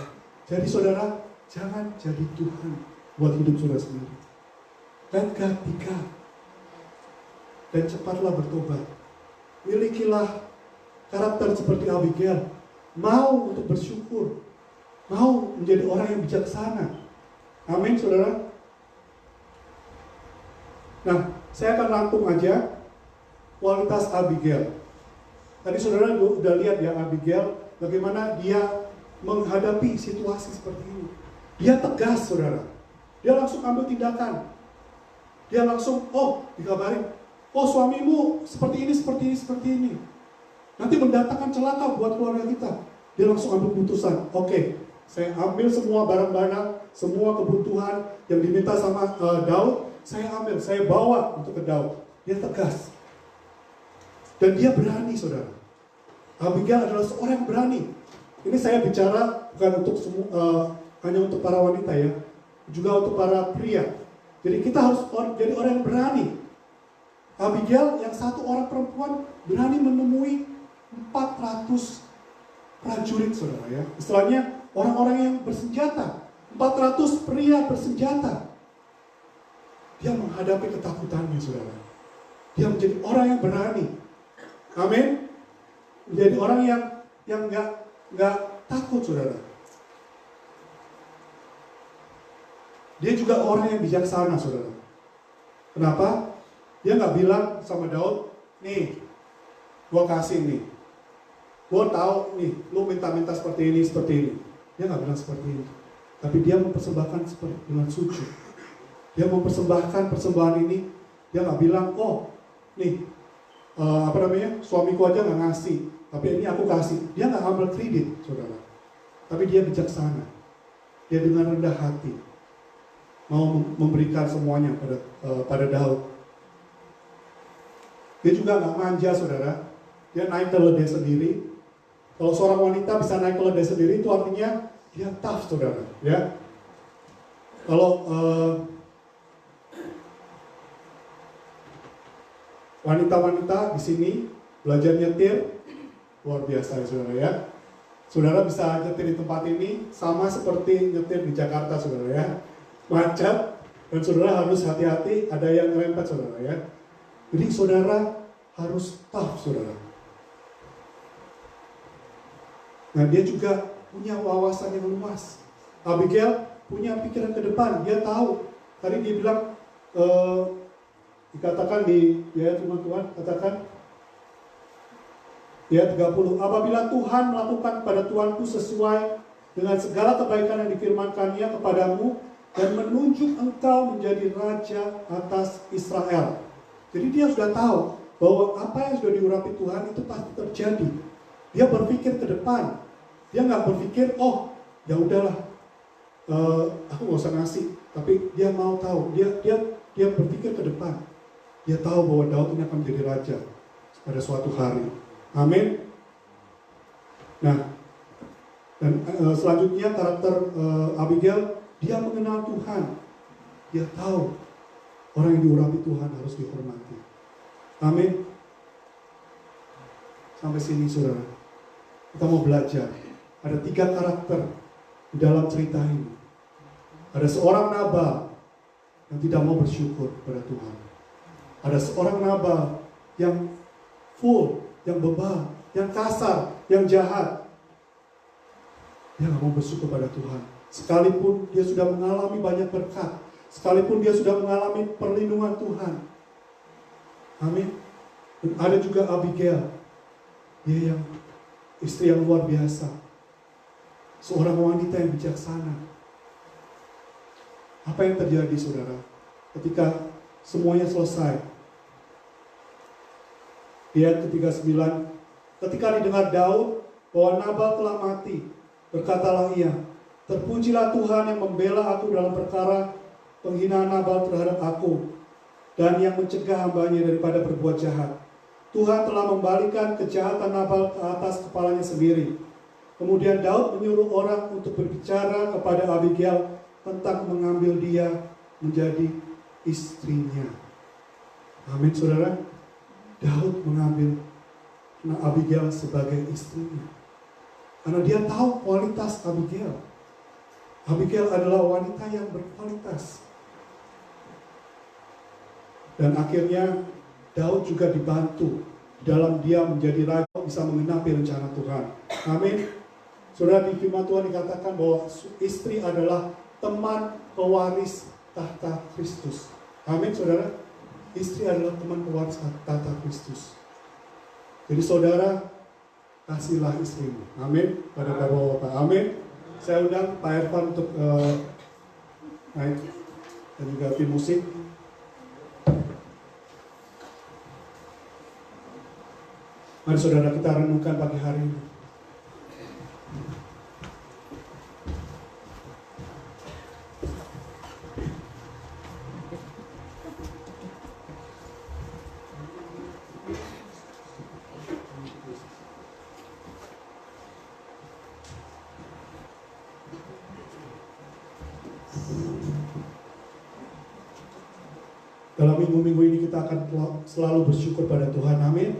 Jadi saudara, jangan jadi Tuhan buat hidup saudara sendiri. Let God be God. Dan cepatlah bertobat. Milikilah karakter seperti Abigail. Mau untuk bersyukur. Mau menjadi orang yang bijaksana. Amin, saudara. Nah, saya akan rangkum aja kualitas Abigail. Tadi saudara udah lihat ya Abigail, bagaimana dia menghadapi situasi seperti ini. Dia tegas, saudara. Dia langsung ambil tindakan. Dia langsung, dikabarin, suamimu seperti ini, seperti ini, seperti ini. Nanti mendatangkan celaka buat keluarga kita. Dia langsung ambil keputusan. Oke, saya ambil semua barang-barang, semua kebutuhan yang diminta sama Daud, saya ambil, saya bawa untuk ke Daud. Dia tegas. Dan dia berani, saudara. Abigail adalah seorang yang berani. Ini saya bicara bukan untuk hanya untuk para wanita ya, juga untuk para pria. Jadi kita harus jadi orang yang berani. Abigail yang satu orang perempuan berani menemui 400 prajurit, saudara ya. Istilahnya orang-orang yang bersenjata. 400 pria bersenjata. Dia menghadapi ketakutannya, saudara. Dia menjadi orang yang berani. Amin. Menjadi orang yang nggak takut, saudara. Dia juga orang yang bijaksana, saudara. Kenapa? Dia nggak bilang sama Daud, nih, gua kasih nih. Gua tahu nih, lu minta-minta seperti ini. Dia nggak bilang seperti ini. Tapi dia mempersembahkan seperti dengan sujud. Dia mempersembahkan persembahan ini. Dia nggak bilang, nih, suamiku aja nggak ngasih, tapi ini aku kasih. Dia nggak ambil kredit, saudara. Tapi dia bijaksana. Dia dengan rendah hati mau memberikan semuanya pada Daud. Dia juga nggak manja, saudara. Dia naik keledai sendiri. Kalau seorang wanita bisa naik keledai sendiri, itu artinya dia tough, saudara. Ya. Kalau wanita-wanita di sini belajar nyetir, luar biasa ya, saudara ya. Saudara bisa nyetir di tempat ini sama seperti nyetir di Jakarta, saudara ya. Macet, dan saudara harus hati-hati, ada yang ngerempet, saudara ya. Jadi saudara harus tough, saudara. Nah, dia juga punya wawasan yang luas. Abigail punya pikiran ke depan, dia tahu. Tadi dia bilang, dikatakan di ayat firman Tuhan, katakan ayat 30, apabila Tuhan melakukan pada Tuanku sesuai dengan segala kebaikan yang difirmankannya kepadamu dan menunjuk engkau menjadi raja atas Israel. Jadi dia sudah tahu bahwa apa yang sudah diurapi Tuhan itu pasti terjadi. Dia berpikir ke depan. Dia nggak berpikir, ya udahlah, aku nggak usah ngasih. Tapi dia mau tahu. Dia berpikir ke depan. Dia tahu bahwa Daud ini akan menjadi raja pada suatu hari. Amin. Nah, Dan selanjutnya karakter Abigail, dia mengenal Tuhan. Dia tahu orang yang diurapi Tuhan harus dihormati. Amin. Sampai sini saudara, kita mau belajar. Ada 3 karakter di dalam cerita ini. Ada seorang Nabal yang tidak mau bersyukur kepada Tuhan. Ada seorang Nabal yang full, yang bebal, yang kasar, yang jahat. Dia nggak mau bersyukur pada Tuhan. Sekalipun dia sudah mengalami banyak berkat, sekalipun dia sudah mengalami perlindungan Tuhan. Amin. Dan ada juga Abigail, dia yang istri yang luar biasa, seorang wanita yang bijaksana. Apa yang terjadi saudara ketika semuanya selesai? Lihat ketika 9, ketika didengar Daud bahwa Nabal telah mati, berkatalah ia, terpujilah Tuhan yang membela aku dalam perkara penghinaan Nabal terhadap aku, dan yang mencegah hambanya daripada berbuat jahat. Tuhan telah membalikan kejahatan Nabal ke atas kepalanya sendiri. Kemudian Daud menyuruh orang untuk berbicara kepada Abigail tentang mengambil dia menjadi istrinya. Amin saudara. Daud mengambil Abigail sebagai istrinya. Karena dia tahu kualitas Abigail. Abigail adalah wanita yang berkualitas. Dan akhirnya Daud juga dibantu dalam dia menjadi raja, bisa menggenapi rencana Tuhan. Amin. Saudara, di firman Tuhan dikatakan bahwa istri adalah teman pewaris tahta Kristus. Amin saudara. Istri adalah teman pewaris tahta Kristus. Jadi saudara, kasihlah istrimu. Amin. Pada bapak-bapak. Amin. Saya undang Pak Ervan untuk naik dan juga tim musik. Mari saudara, kita renungkan pagi hari ini. Dalam minggu-minggu ini kita akan selalu bersyukur pada Tuhan. Amin.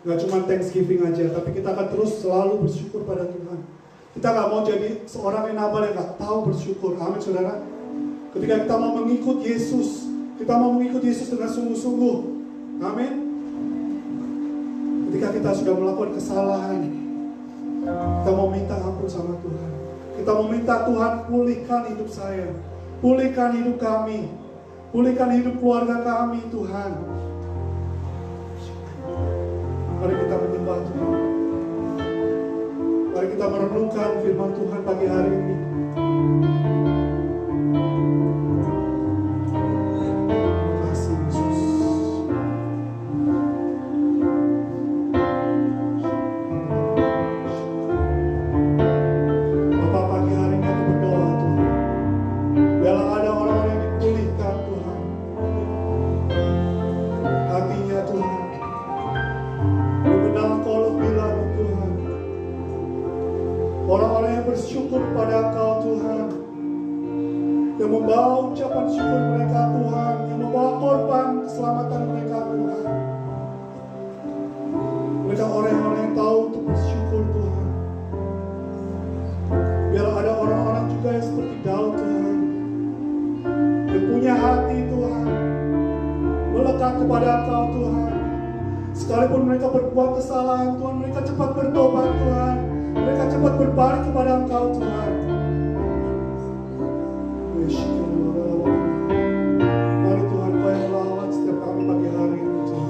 Gak cuma Thanksgiving aja, tapi kita akan terus selalu bersyukur pada Tuhan. Kita gak mau jadi seorang yang Nabal yang gak tahu bersyukur. Amin saudara. Ketika kita mau mengikut Yesus, kita mau mengikut Yesus dengan sungguh-sungguh. Amin. Ketika kita sudah melakukan kesalahan, kita mau minta ampun sama Tuhan. Kita mau minta Tuhan, pulihkan hidup saya, pulihkan hidup kami, pulihkan hidup keluarga kami Tuhan. Mari kita menyembah Tuhan. Mari kita merenungkan firman Tuhan pagi hari ini. Terima kasih Yesus. Bapak, pagi hari ini aku berdoa Tuhan, biarlah ada orang-orang yang dipulihkan Tuhan, hatinya Tuhan, mengenal Engkau lebih lagi Tuhan. Orang-orang yang bersyukur pada Engkau Tuhan, yang membawa ucapan syukur mereka Tuhan, yang membawa korban keselamatan mereka Tuhan. Mereka orang-orang yang tahu untuk bersyukur Tuhan. Biar ada orang-orang juga yang seperti Daud Tuhan, yang punya hati Tuhan, melekat kepada Engkau Tuhan. Sekalipun mereka berbuat kesalahan Tuhan, mereka cepat bertobat Tuhan, mereka cepat berbalik kepada Engkau Tuhan. Mari Tuhan, Kau yang melawat setiap kami pagi hari ini Tuhan.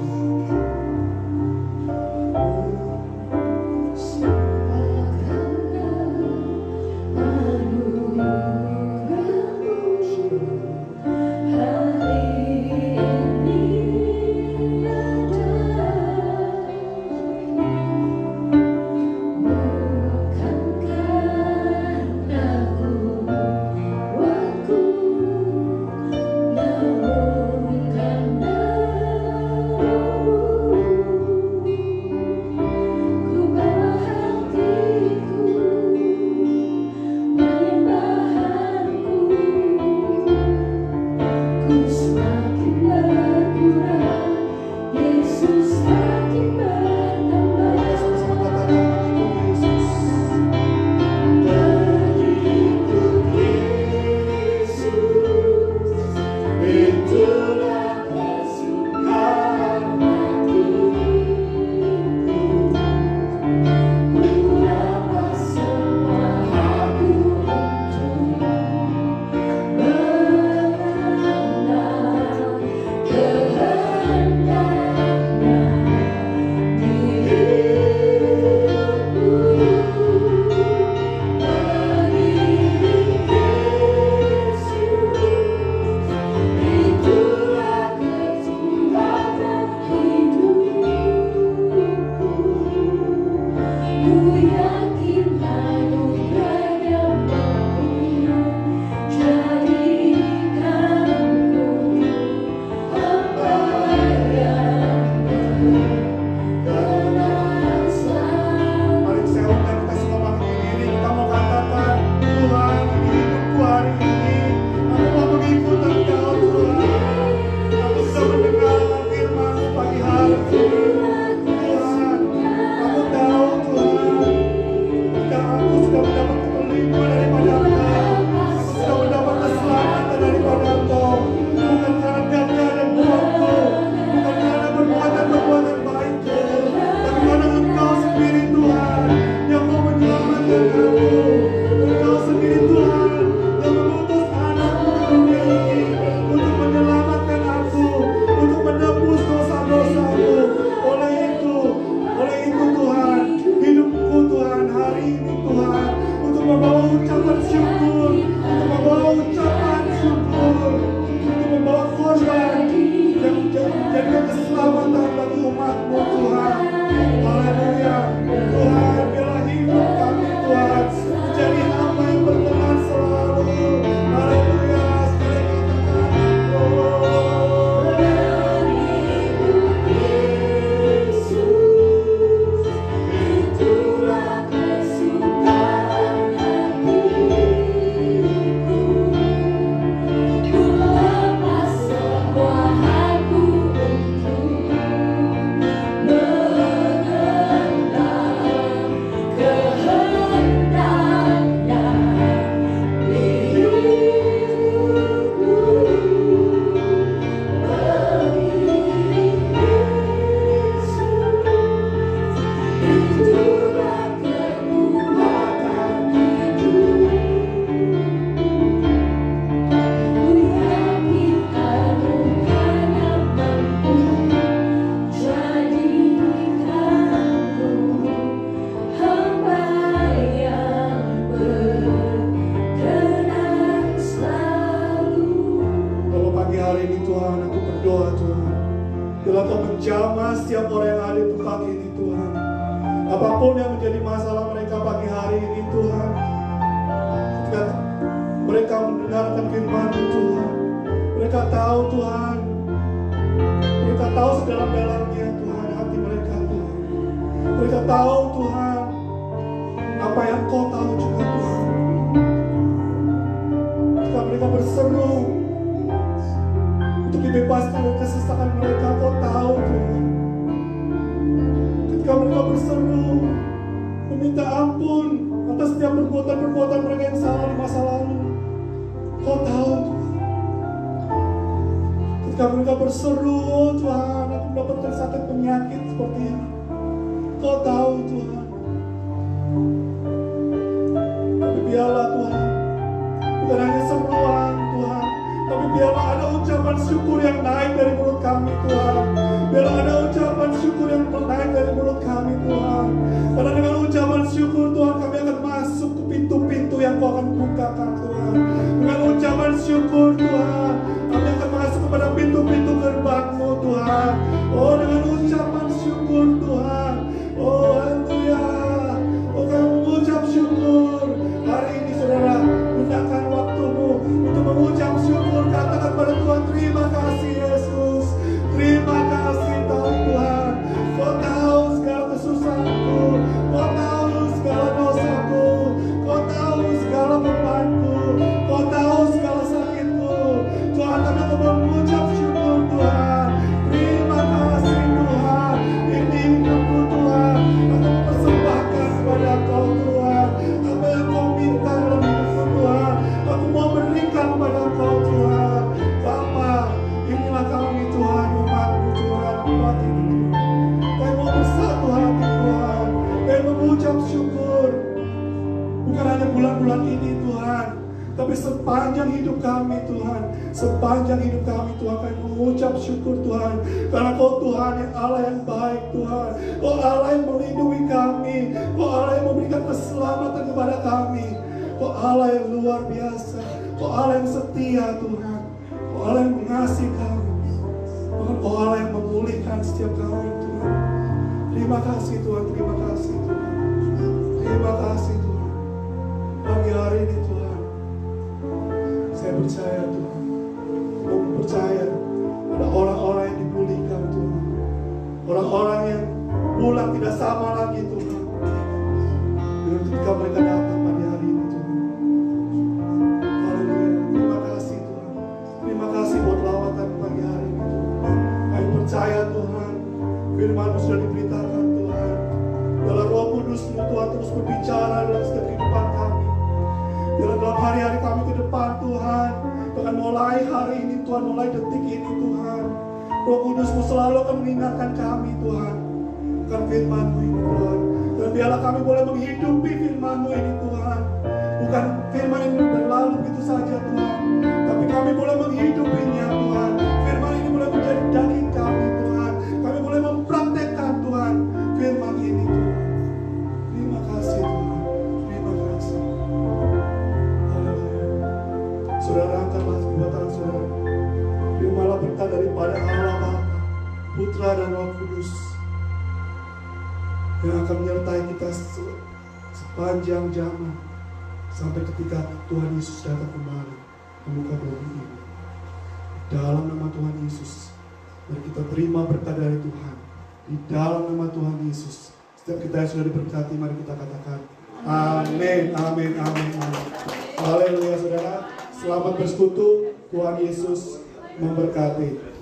Bukan karena ku menjamah setiap orang yang ada di pagi ini Tuhan. Apapun yang menjadi masalah mereka pagi hari ini Tuhan, ketika mereka mendengarkan firman-Mu Tuhan, mereka tahu Tuhan, mereka tahu sedalam-dalamnya Tuhan hati mereka Tuhan. Mereka tahu Tuhan apa yang Kau tahu juga Tuhan. Ketika mereka berseru untuk dibebaskan dari kesesakan mereka, Kau tahu Tuhan. Ketika mereka berseru meminta ampun atas setiap perbuatan-perbuatan mereka yang salah di masa lalu, Kau tahu Tuhan. Ketika mereka berseru, oh Tuhan, aku mendapatkan sakit penyakit seperti ini, Kau tahu Tuhan. Tapi biarlah Tuhan, bukan hanya seruan Tuhan, tapi biarlah ada ucapan syukur yang naik dari mulut kami Tuhan. Biarlah ada ucapan syukur yang naik dari mulut kami Tuhan. Karena dengan ucapan syukur Tuhan, kami akan masuk ke pintu-pintu yang Kau akan bukakan Tuhan. Dengan ucapan syukur Tuhan, kami akan masuk kepada pintu-pintu gerbang-Mu Tuhan. Oh, dengan ucapan syukur Tuhan, oh haleluya, oh kami mengucap syukur. Hari ini saudara, gunakan waktu-Mu untuk mengucap syukur. Katakan pada Tuhan, terima kasih Yesus, terima kasih Tuhan. Kau tahu segala kesusahanku, Kau tahu segala dosaku, Kau tahu segala bebanku, Kau tahu segala sakitku. Tuhan, sepanjang hidup kami Tuhan, sepanjang hidup kami Tuhan kami mengucap syukur Tuhan, karena Kau Tuhan yang Allah yang baik Tuhan, Kau Allah yang melindungi kami, Kau Allah yang memberikan keselamatan kepada kami, Kau Allah yang luar biasa, Kau Allah yang setia Tuhan, Kau Allah yang mengasihi kami, Kau Allah yang memulihkan setiap kami Tuhan. Terima kasih Tuhan, terima kasih Tuhan, terima kasih Tuhan. Pagi hari ini Tuhan, saya percaya Tuhan, mau percaya ada orang-orang yang dipulihkan Tuhan, orang-orang yang pulang tidak sama lagi Tuhan, dengan ketika mereka datang pada hari ini Tuhan. Haleluya, terima kasih Tuhan, terima kasih buat lawatan pagi hari ini Tuhan. Kami percaya Tuhan, firman-Mu sudah diberitakan Tuhan, dalam Roh Kudus-Mu Tuhan terus berbicara dalam setiap kehidupan kami, dalam hari-hari kami ke depan Tuhan, bahkan mulai hari ini Tuhan, mulai detik ini Tuhan, Roh Kudus-Mu selalu akan mengingatkan kami Tuhan, bukan firman-Mu ini Tuhan. Dan biarlah kami boleh menghidupi firman-Mu ini Tuhan, bukan firman ini berlalu begitu saja Tuhan, tapi kami boleh menghidupinya Tuhan. Firman ini boleh menjadi daging kami Tuhan, kami boleh mempraktekkan Tuhan firman ini Tuhan. Terima kasih Tuhan, terima kasih. Haleluya. Saudara, angkatlah kedua tangan saudara, terimalah berkat daripada Allah Bapa, Putra dan Roh Kudus yang akan menyertai kita sepanjang zaman sampai ketika Tuhan Yesus datang kembali ke muka bumi ini. Dalam nama Tuhan Yesus, mari kita terima berkat dari Tuhan. Di dalam nama Tuhan Yesus, setiap kita yang sudah diberkati, mari kita katakan amin, amin, amin, amin. Haleluya saudara, selamat bersekutu, Tuhan Yesus memberkati.